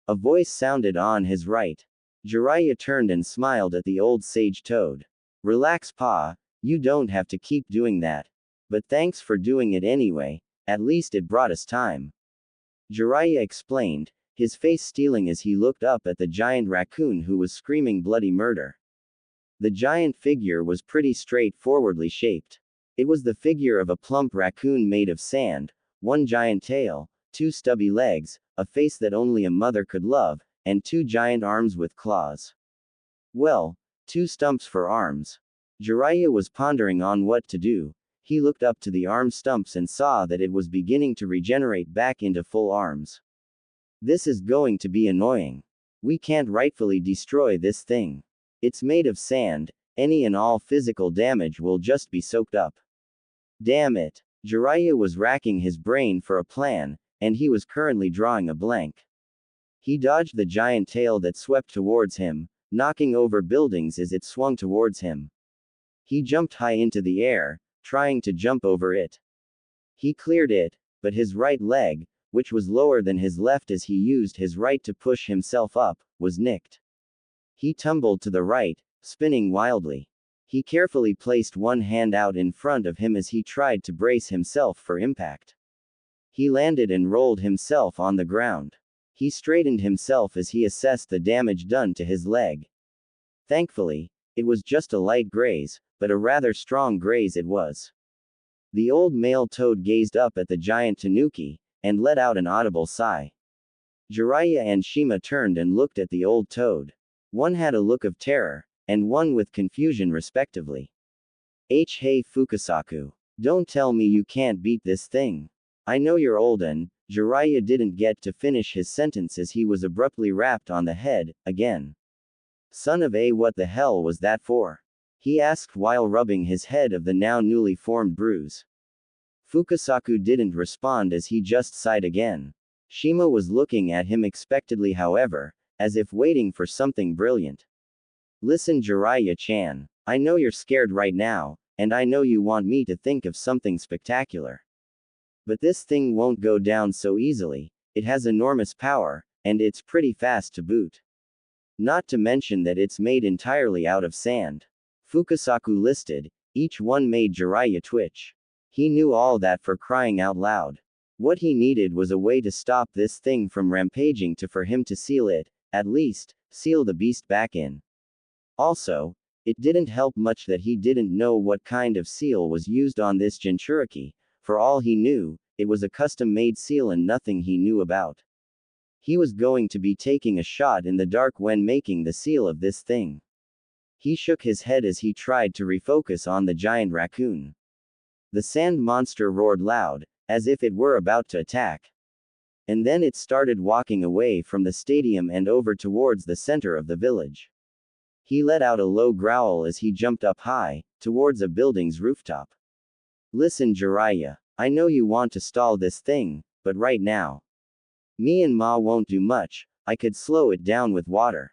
A voice sounded on his right. Jiraiya turned and smiled at the old sage toad. Relax, Pa, you don't have to keep doing that. But thanks for doing it anyway, at least it brought us time. Jiraiya explained, his face steeling as he looked up at the giant raccoon who was screaming bloody murder. The giant figure was pretty straightforwardly shaped. It was the figure of a plump raccoon made of sand, one giant tail, two stubby legs, a face that only a mother could love, and two giant arms with claws. Well, two stumps for arms. Jiraiya was pondering on what to do. He looked up to the arm stumps and saw that it was beginning to regenerate back into full arms. This is going to be annoying. We can't rightfully destroy this thing. It's made of sand, any and all physical damage will just be soaked up. Damn it. Jiraiya was racking his brain for a plan, and he was currently drawing a blank. He dodged the giant tail that swept towards him, knocking over buildings as it swung towards him. He jumped high into the air, trying to jump over it. He cleared it, but his right leg, which was lower than his left as he used his right to push himself up, was nicked. He tumbled to the right, spinning wildly. He carefully placed one hand out in front of him as he tried to brace himself for impact. He landed and rolled himself on the ground. He straightened himself as he assessed the damage done to his leg. Thankfully, it was just a light graze, but a rather strong graze it was. The old male toad gazed up at the giant tanuki, and let out an audible sigh. Jiraiya and Shima turned and looked at the old toad. One had a look of terror, and one with confusion respectively. Hey Fukasaku. Don't tell me you can't beat this thing. I know you're old and, Jiraiya didn't get to finish his sentence as he was abruptly rapped on the head, again. Son of a what the hell was that for? He asked while rubbing his head of the now newly formed bruise. Fukasaku didn't respond as he just sighed again. Shima was looking at him expectantly however, as if waiting for something brilliant. Listen Jiraiya-chan, I know you're scared right now, and I know you want me to think of something spectacular. But this thing won't go down so easily, it has enormous power, and it's pretty fast to boot. Not to mention that it's made entirely out of sand. Fukasaku listed, each one made Jiraiya twitch. He knew all that for crying out loud. What he needed was a way to stop this thing from rampaging for him to seal it, at least, seal the beast back in. Also, it didn't help much that he didn't know what kind of seal was used on this Jinchuriki. For all he knew, it was a custom-made seal and nothing he knew about. He was going to be taking a shot in the dark when making the seal of this thing. He shook his head as he tried to refocus on the giant raccoon. The sand monster roared loud, as if it were about to attack. And then it started walking away from the stadium and over towards the center of the village. He let out a low growl as he jumped up high, towards a building's rooftop. Listen Jiraiya, I know you want to stall this thing, but right now, me and Ma won't do much, I could slow it down with water.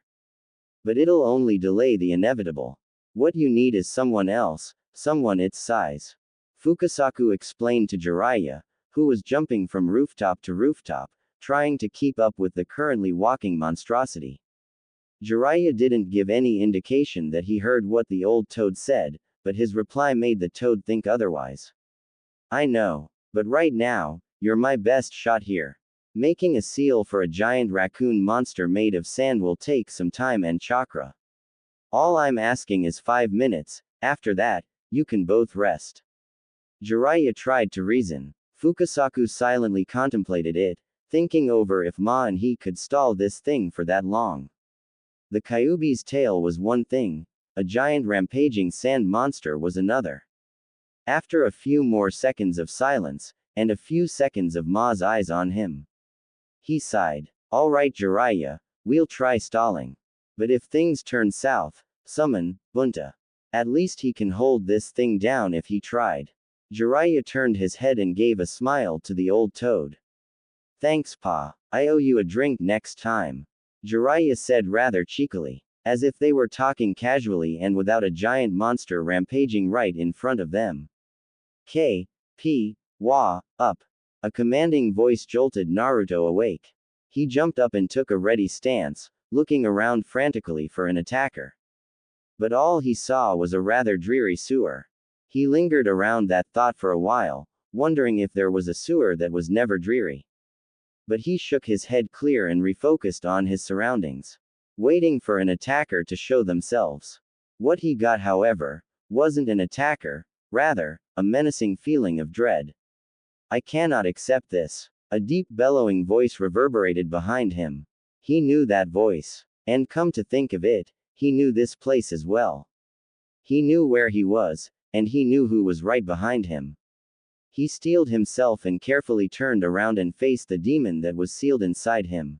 But it'll only delay the inevitable. What you need is someone else, someone its size. Fukasaku explained to Jiraiya, who was jumping from rooftop to rooftop, trying to keep up with the currently walking monstrosity. Jiraiya didn't give any indication that he heard what the old toad said, but his reply made the toad think otherwise. I know. But right now, you're my best shot here. Making a seal for a giant raccoon monster made of sand will take some time and chakra. All I'm asking is 5 minutes, after that, you can both rest. Jiraiya tried to reason. Fukasaku silently contemplated it, thinking over if Ma and he could stall this thing for that long. The Kyuubi's tail was one thing, a giant rampaging sand monster was another. After a few more seconds of silence, and a few seconds of Ma's eyes on him, he sighed. Alright Jiraiya, we'll try stalling. But if things turn south, summon Bunta. At least he can hold this thing down if he tried. Jiraiya turned his head and gave a smile to the old toad. Thanks Pa, I owe you a drink next time. Jiraiya said rather cheekily, as if they were talking casually and without a giant monster rampaging right in front of them. Up. A commanding voice jolted Naruto awake. He jumped up and took a ready stance, looking around frantically for an attacker. But all he saw was a rather dreary sewer. He lingered around that thought for a while, wondering if there was a sewer that was never dreary. But he shook his head clear and refocused on his surroundings, waiting for an attacker to show themselves. What he got, however, wasn't an attacker, rather, a menacing feeling of dread. I cannot accept this. A deep bellowing voice reverberated behind him. He knew that voice. And come to think of it, he knew this place as well. He knew where he was, and he knew who was right behind him. He steeled himself and carefully turned around and faced the demon that was sealed inside him.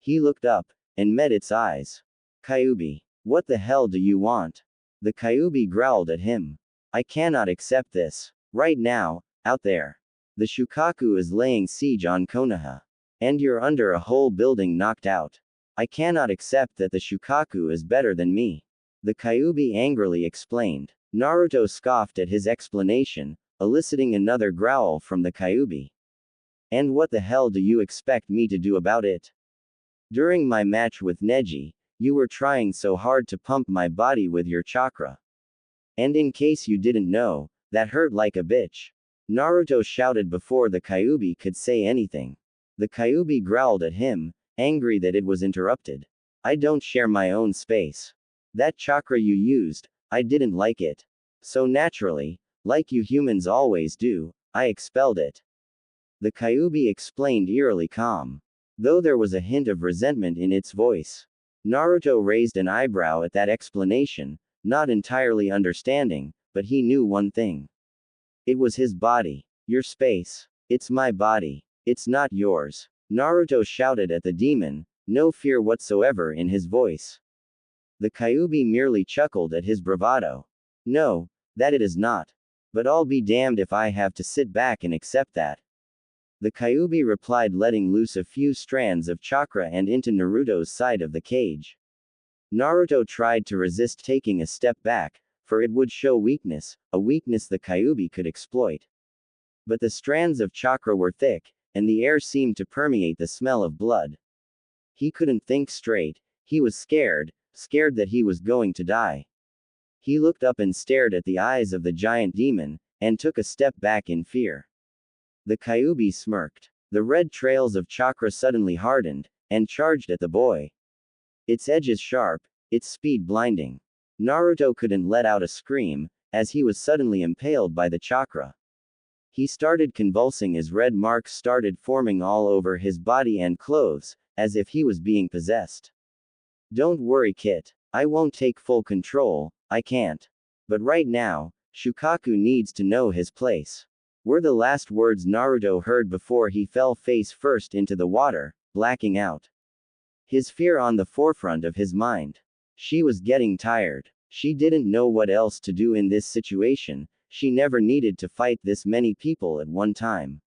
He looked up, and met its eyes. Kyuubi, what the hell do you want? The Kyuubi growled at him. I cannot accept this. Right now, out there. The Shukaku is laying siege on Konoha. And you're under a whole building knocked out. I cannot accept that the Shukaku is better than me. The Kyuubi angrily explained. Naruto scoffed at his explanation, eliciting another growl from the Kyuubi. And what the hell do you expect me to do about it? During my match with Neji, you were trying so hard to pump my body with your chakra. And in case you didn't know, that hurt like a bitch. Naruto shouted before the Kyuubi could say anything. The Kyuubi growled at him, angry that it was interrupted. I don't share my own space. That chakra you used, I didn't like it. So naturally, like you humans always do, I expelled it. The Kyuubi explained eerily calm, though there was a hint of resentment in its voice. Naruto raised an eyebrow at that explanation, not entirely understanding, but he knew one thing. It was his body. Your space. It's my body. It's not yours. Naruto shouted at the demon, no fear whatsoever in his voice. The Kyuubi merely chuckled at his bravado. No, that it is not. But I'll be damned if I have to sit back and accept that. The Kyuubi replied, letting loose a few strands of chakra and into Naruto's side of the cage. Naruto tried to resist taking a step back, for it would show weakness, a weakness the Kyuubi could exploit. But the strands of chakra were thick, and the air seemed to permeate the smell of blood. He couldn't think straight, he was scared that he was going to die. He looked up and stared at the eyes of the giant demon, and took a step back in fear. The Kyuubi smirked. The red trails of chakra suddenly hardened, and charged at the boy. Its edges sharp, its speed blinding. Naruto couldn't let out a scream, as he was suddenly impaled by the chakra. He started convulsing as red marks started forming all over his body and clothes, as if he was being possessed. Don't worry, Kit. I won't take full control, I can't. But right now, Shukaku needs to know his place. Were the last words Naruto heard before he fell face first into the water, blacking out. His fear on the forefront of his mind. She was getting tired. She didn't know what else to do in this situation, she never needed to fight this many people at one time.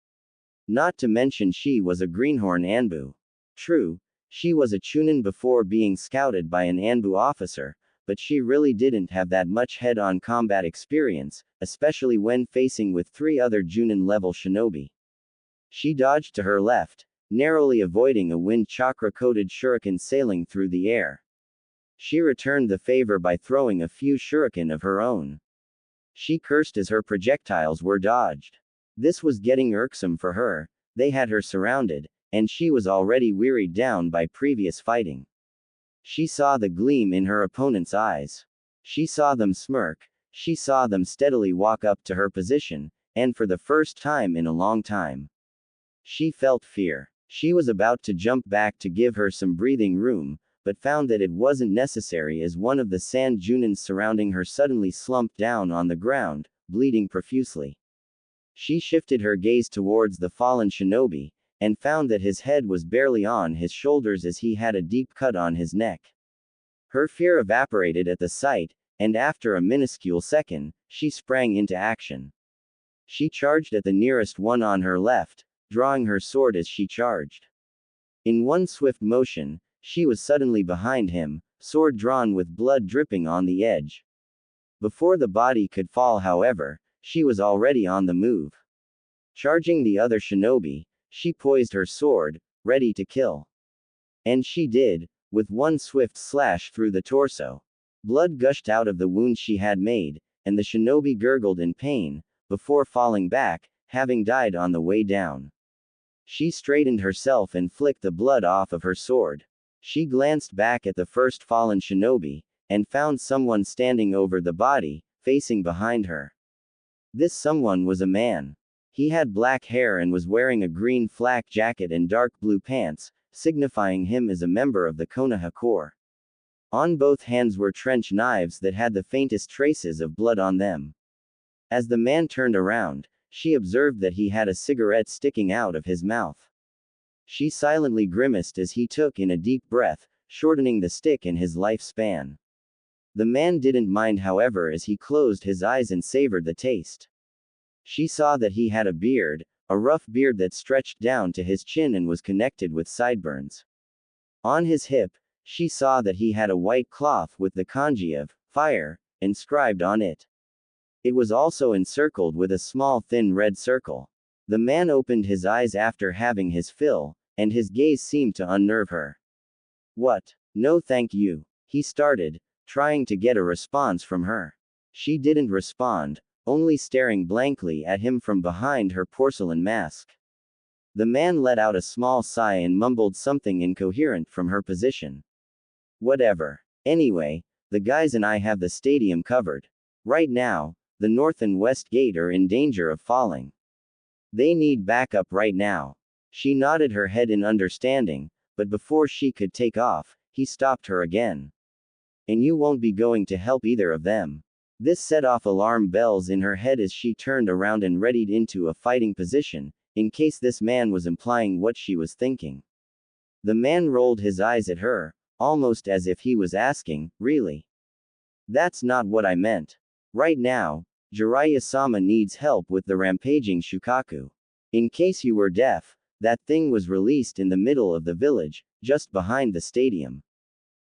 Not to mention she was a greenhorn Anbu. True, she was a Chunin before being scouted by an Anbu officer, but she really didn't have that much head-on combat experience, especially when facing with 3 other Junin-level shinobi. She dodged to her left, narrowly avoiding a wind chakra-coated shuriken sailing through the air. She returned the favor by throwing a few shuriken of her own. She cursed as her projectiles were dodged. This was getting irksome for her. They had her surrounded, and she was already wearied down by previous fighting. She saw the gleam in her opponent's eyes. She saw them smirk, she saw them steadily walk up to her position, and for the first time in a long time, she felt fear. She was about to jump back to give her some breathing room, but found that it wasn't necessary as one of the sand Junins surrounding her suddenly slumped down on the ground, bleeding profusely. She shifted her gaze towards the fallen shinobi, and found that his head was barely on his shoulders as he had a deep cut on his neck. Her fear evaporated at the sight, and after a minuscule second, she sprang into action. She charged at the nearest one on her left, drawing her sword as she charged. In one swift motion, she was suddenly behind him, sword drawn with blood dripping on the edge. Before the body could fall, however, she was already on the move. Charging the other shinobi, she poised her sword, ready to kill. And she did, with one swift slash through the torso. Blood gushed out of the wound she had made, and the shinobi gurgled in pain, before falling back, having died on the way down. She straightened herself and flicked the blood off of her sword. She glanced back at the first fallen shinobi, and found someone standing over the body, facing behind her. This someone was a man. He had black hair and was wearing a green flak jacket and dark blue pants, signifying him as a member of the Konoha Corps. On both hands were trench knives that had the faintest traces of blood on them. As the man turned around, she observed that he had a cigarette sticking out of his mouth. She silently grimaced as he took in a deep breath, shortening the stick in his lifespan. The man didn't mind, however, as he closed his eyes and savored the taste. She saw that he had a beard, a rough beard that stretched down to his chin and was connected with sideburns. On his hip, she saw that he had a white cloth with the kanji of fire inscribed on it. It was also encircled with a small thin red circle. The man opened his eyes after having his fill, and his gaze seemed to unnerve her. What? No thank you, he started, trying to get a response from her. She didn't respond, only staring blankly at him from behind her porcelain mask. The man let out a small sigh and mumbled something incoherent from her position. Whatever. Anyway, the guys and I have the stadium covered. Right now, the north and west gate are in danger of falling. They need backup right now. She nodded her head in understanding, but before she could take off, he stopped her again. And you won't be going to help either of them. This set off alarm bells in her head as she turned around and readied into a fighting position, in case this man was implying what she was thinking. The man rolled his eyes at her, almost as if he was asking, really? That's not what I meant. Right now, Jiraiya-sama needs help with the rampaging Shukaku. In case you were deaf, that thing was released in the middle of the village, just behind the stadium.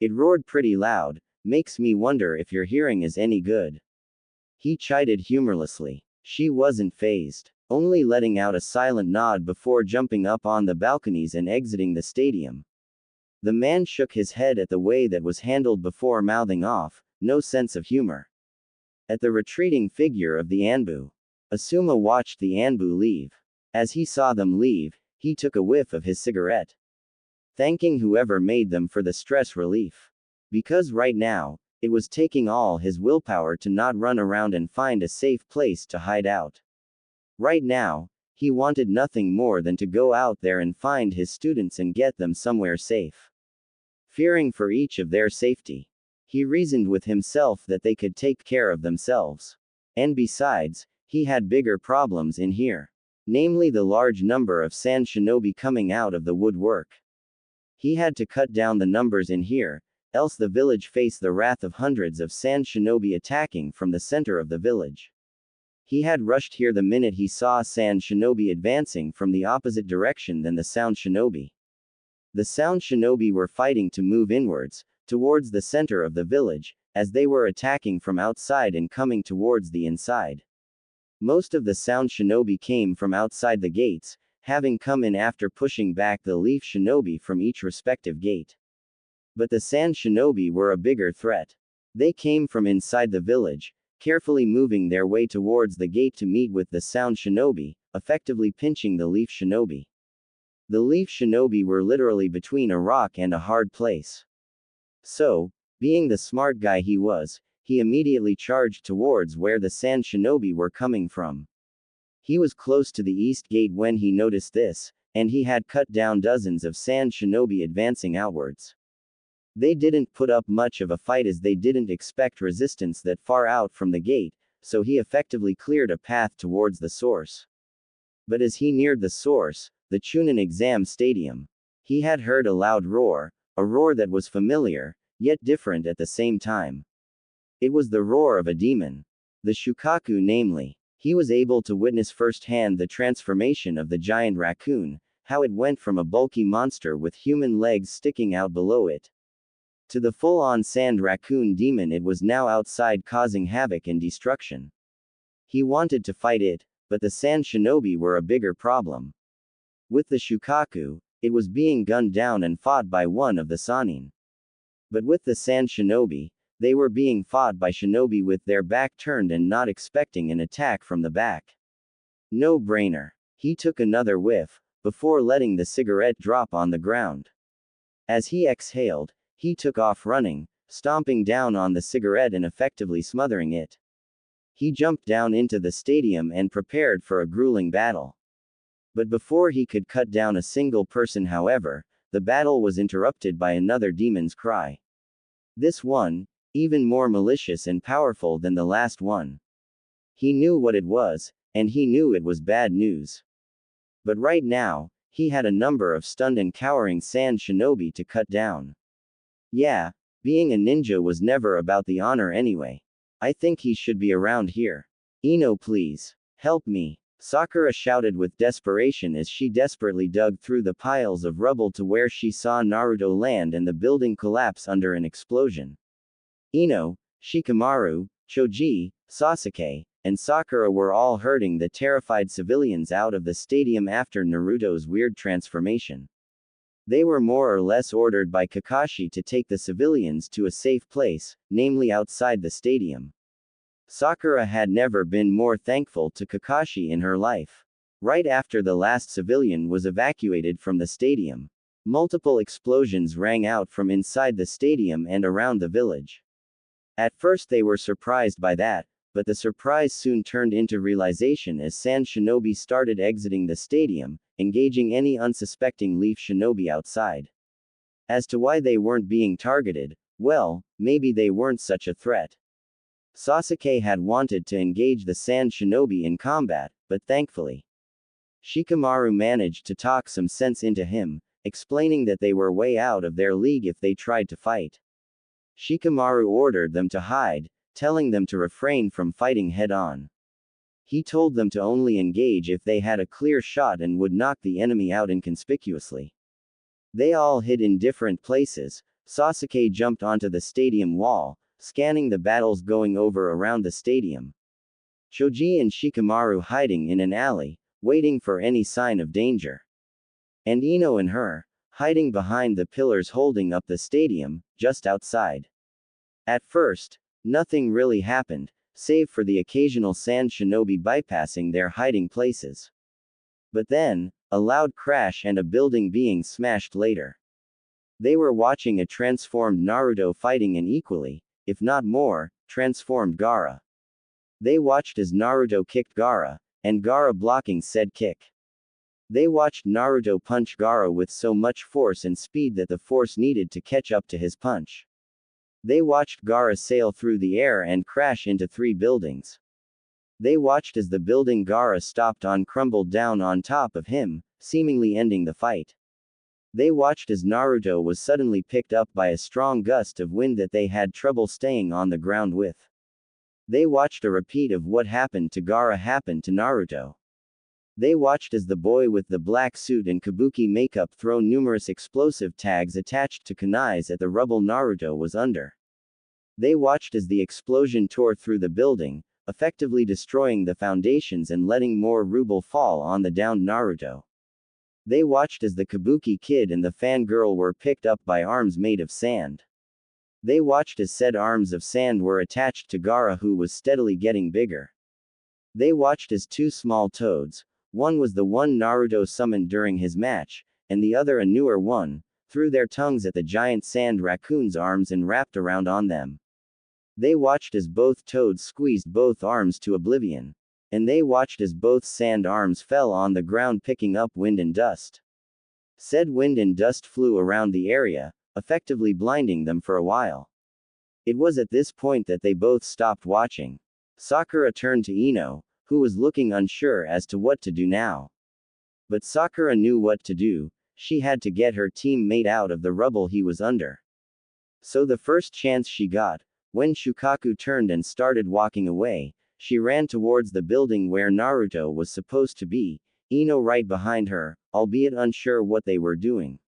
It roared pretty loud, makes me wonder if your hearing is any good. He chided humorlessly. She wasn't fazed, only letting out a silent nod before jumping up on the balconies and exiting the stadium. The man shook his head at the way that was handled before mouthing off, no sense of humor. At the retreating figure of the Anbu, Asuma watched the Anbu leave. As he saw them leave, he took a whiff of his cigarette, thanking whoever made them for the stress relief. Because right now, it was taking all his willpower to not run around and find a safe place to hide out. Right now, he wanted nothing more than to go out there and find his students and get them somewhere safe. Fearing for each of their safety, he reasoned with himself that they could take care of themselves. And besides, he had bigger problems in here. Namely the large number of sand shinobi coming out of the woodwork. He had to cut down the numbers in here, else the village faced the wrath of hundreds of sand shinobi attacking from the center of the village. He had rushed here the minute he saw sand shinobi advancing from the opposite direction than the sound shinobi. The sound shinobi were fighting to move inwards, towards the center of the village, as they were attacking from outside and coming towards the inside. Most of the sound shinobi came from outside the gates, having come in after pushing back the leaf shinobi from each respective gate. But the sand shinobi were a bigger threat. They came from inside the village, carefully moving their way towards the gate to meet with the sound shinobi, effectively pinching the leaf shinobi. The leaf shinobi were literally between a rock and a hard place. So, being the smart guy he was, he immediately charged towards where the sand shinobi were coming from. He was close to the east gate when he noticed this, and he had cut down dozens of sand shinobi advancing outwards. They didn't put up much of a fight as they didn't expect resistance that far out from the gate, so he effectively cleared a path towards the source. But as he neared the source, the Chunin exam stadium, he had heard a loud roar, a roar that was familiar, yet different at the same time. It was the roar of a demon. The Shukaku namely. He was able to witness firsthand the transformation of the giant raccoon, how it went from a bulky monster with human legs sticking out below it to the full-on sand raccoon demon it was now outside causing havoc and destruction. He wanted to fight it, but the sand shinobi were a bigger problem. With the Shukaku, it was being gunned down and fought by one of the Sanin. But with the sand shinobi, they were being fought by shinobi with their back turned and not expecting an attack from the back. No brainer. He took another whiff, before letting the cigarette drop on the ground. As he exhaled, he took off running, stomping down on the cigarette and effectively smothering it. He jumped down into the stadium and prepared for a grueling battle. But before he could cut down a single person, however, the battle was interrupted by another demon's cry. This one, even more malicious and powerful than the last one. He knew what it was, and he knew it was bad news. But right now, he had a number of stunned and cowering sand shinobi to cut down. Yeah, being a ninja was never about the honor anyway. I think he should be around here. Ino, please. Help me. Sakura shouted with desperation as she desperately dug through the piles of rubble to where she saw Naruto land and the building collapse under an explosion. Ino, Shikamaru, Choji, Sasuke, and Sakura were all herding the terrified civilians out of the stadium after Naruto's weird transformation. They were more or less ordered by Kakashi to take the civilians to a safe place, namely outside the stadium. Sakura had never been more thankful to Kakashi in her life. Right after the last civilian was evacuated from the stadium, multiple explosions rang out from inside the stadium and around the village. At first they were surprised by that, but the surprise soon turned into realization as sand shinobi started exiting the stadium, engaging any unsuspecting leaf shinobi outside. As to why they weren't being targeted, well, maybe they weren't such a threat. Sasuke had wanted to engage the sand shinobi in combat, but thankfully, Shikamaru managed to talk some sense into him, explaining that they were way out of their league if they tried to fight. Shikamaru ordered them to hide, telling them to refrain from fighting head-on. He told them to only engage if they had a clear shot and would knock the enemy out inconspicuously. They all hid in different places. Sasuke jumped onto the stadium wall, scanning the battles going over around the stadium. Choji and Shikamaru hiding in an alley, waiting for any sign of danger. And Ino and her, hiding behind the pillars holding up the stadium, just outside. At first, nothing really happened, save for the occasional sand shinobi bypassing their hiding places. But then, a loud crash and a building being smashed later. They were watching a transformed Naruto fighting an equally, if not more, transformed Gaara. They watched as Naruto kicked Gaara, and Gaara blocking said kick. They watched Naruto punch Gaara with so much force and speed that the force needed to catch up to his punch. They watched Gaara sail through the air and crash into 3 buildings. They watched as the building Gaara stopped on crumbled down on top of him, seemingly ending the fight. They watched as Naruto was suddenly picked up by a strong gust of wind that they had trouble staying on the ground with. They watched a repeat of what happened to Gaara happen to Naruto. They watched as the boy with the black suit and kabuki makeup throw numerous explosive tags attached to kunais at the rubble Naruto was under. They watched as the explosion tore through the building, effectively destroying the foundations and letting more rubble fall on the downed Naruto. They watched as the kabuki kid and the fangirl were picked up by arms made of sand. They watched as said arms of sand were attached to Gaara, who was steadily getting bigger. They watched as 2 small toads, one was the one Naruto summoned during his match, and the other a newer one, threw their tongues at the giant sand raccoon's arms and wrapped around on them. They watched as both toads squeezed both arms to oblivion. And they watched as both sand arms fell on the ground picking up wind and dust. Said wind and dust flew around the area, effectively blinding them for a while. It was at this point that they both stopped watching. Sakura turned to Ino, who was looking unsure as to what to do now. But Sakura knew what to do. She had to get her teammate out of the rubble he was under. So the first chance she got, when Shukaku turned and started walking away, she ran towards the building where Naruto was supposed to be, Ino right behind her, albeit unsure what they were doing.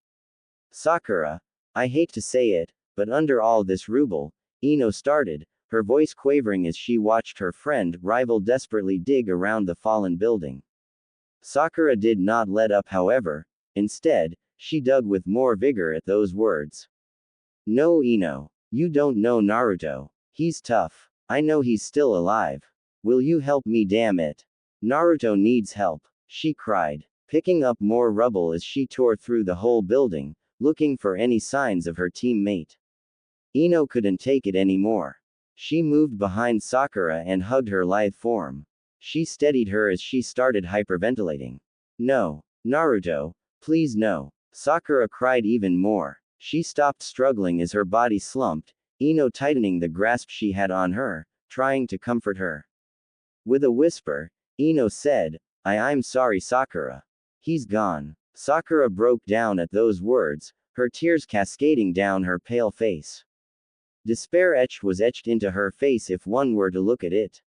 Sakura, I hate to say it, but under all this rubble, Ino started, her voice quavering as she watched her friend rival desperately dig around the fallen building. Sakura did not let up, however. Instead, she dug with more vigor at those words. No, Ino, you don't know Naruto. He's tough. I know he's still alive. Will you help me, damn it? Naruto needs help, she cried, picking up more rubble as she tore through the whole building, looking for any signs of her teammate. Ino couldn't take it anymore. She moved behind Sakura and hugged her lithe form. She steadied her as she started hyperventilating. No, Naruto, please no. Sakura cried even more. She stopped struggling as her body slumped, Ino tightening the grasp she had on her, trying to comfort her. With a whisper, Ino said, I'm sorry, Sakura. He's gone. Sakura broke down at those words, her tears cascading down her pale face. Despair was etched into her face if one were to look at it.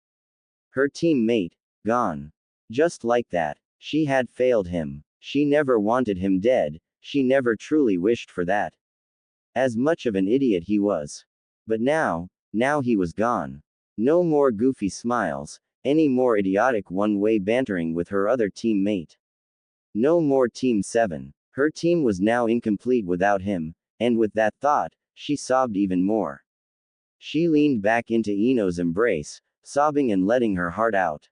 Her teammate, gone. Just like that, she had failed him. She never wanted him dead, she never truly wished for that. As much of an idiot he was. But now he was gone. No more goofy smiles, any more idiotic one-way bantering with her other teammate. No more Team 7. Her team was now incomplete without him, and with that thought, she sobbed even more. She leaned back into Ino's embrace, sobbing and letting her heart out.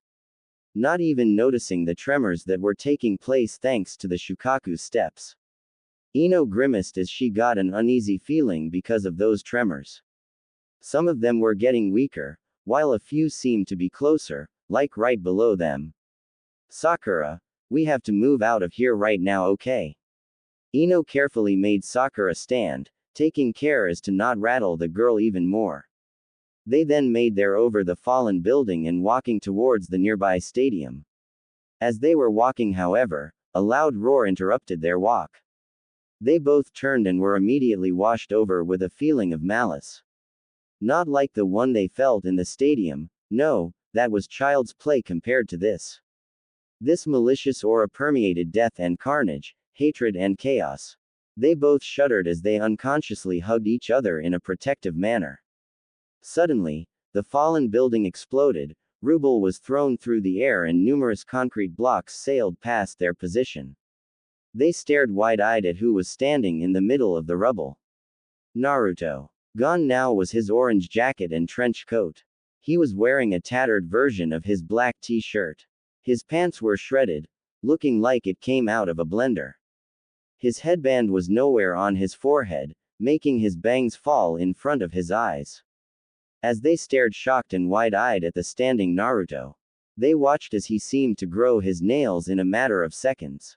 Not even noticing the tremors that were taking place thanks to the Shukaku steps. Ino grimaced as she got an uneasy feeling because of those tremors. Some of them were getting weaker, while a few seemed to be closer, like right below them. Sakura, we have to move out of here right now, okay? Ino carefully made Sakura stand, taking care as to not rattle the girl even more. They then made their over the fallen building and walking towards the nearby stadium. As they were walking, however, a loud roar interrupted their walk. They both turned and were immediately washed over with a feeling of malice. Not like the one they felt in the stadium, no, that was child's play compared to this. This malicious aura permeated death and carnage, hatred and chaos. They both shuddered as they unconsciously hugged each other in a protective manner. Suddenly, the fallen building exploded, rubble was thrown through the air and numerous concrete blocks sailed past their position. They stared wide-eyed at who was standing in the middle of the rubble. Naruto. Gone now was his orange jacket and trench coat. He was wearing a tattered version of his black t-shirt. His pants were shredded, looking like it came out of a blender. His headband was nowhere on his forehead, making his bangs fall in front of his eyes. As they stared shocked and wide-eyed at the standing Naruto, they watched as he seemed to grow his nails in a matter of seconds.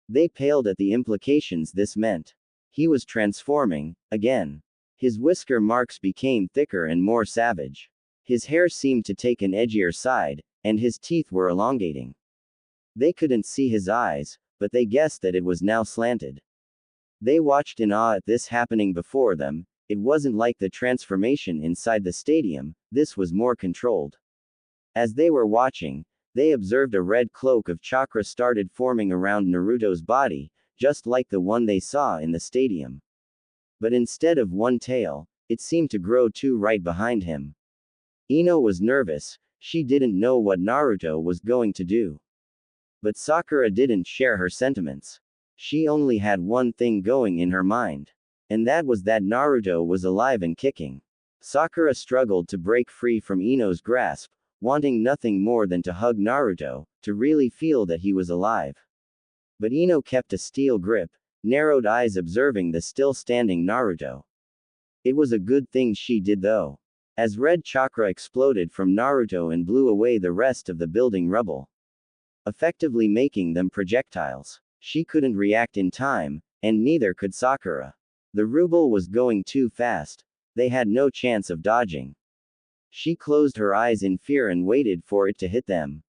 They paled at the implications this meant. He was transforming, again. His whisker marks became thicker and more savage. His hair seemed to take an edgier side, and his teeth were elongating. They couldn't see his eyes, but they guessed that it was now slanted. They watched in awe at this happening before them. It wasn't like the transformation inside the stadium, this was more controlled. As they were watching, they observed a red cloak of chakra started forming around Naruto's body, just like the one they saw in the stadium. But instead of one tail, it seemed to grow two right behind him. Ino was nervous, she didn't know what Naruto was going to do. But Sakura didn't share her sentiments. She only had one thing going in her mind. And that was that Naruto was alive and kicking. Sakura struggled to break free from Ino's grasp, wanting nothing more than to hug Naruto, to really feel that he was alive. But Ino kept a steel grip, narrowed eyes observing the still standing Naruto. It was a good thing she did though, as red chakra exploded from Naruto and blew away the rest of the building rubble, effectively making them projectiles. She couldn't react in time, and neither could Sakura. The ruble was going too fast. They had no chance of dodging. She closed her eyes in fear and waited for it to hit them.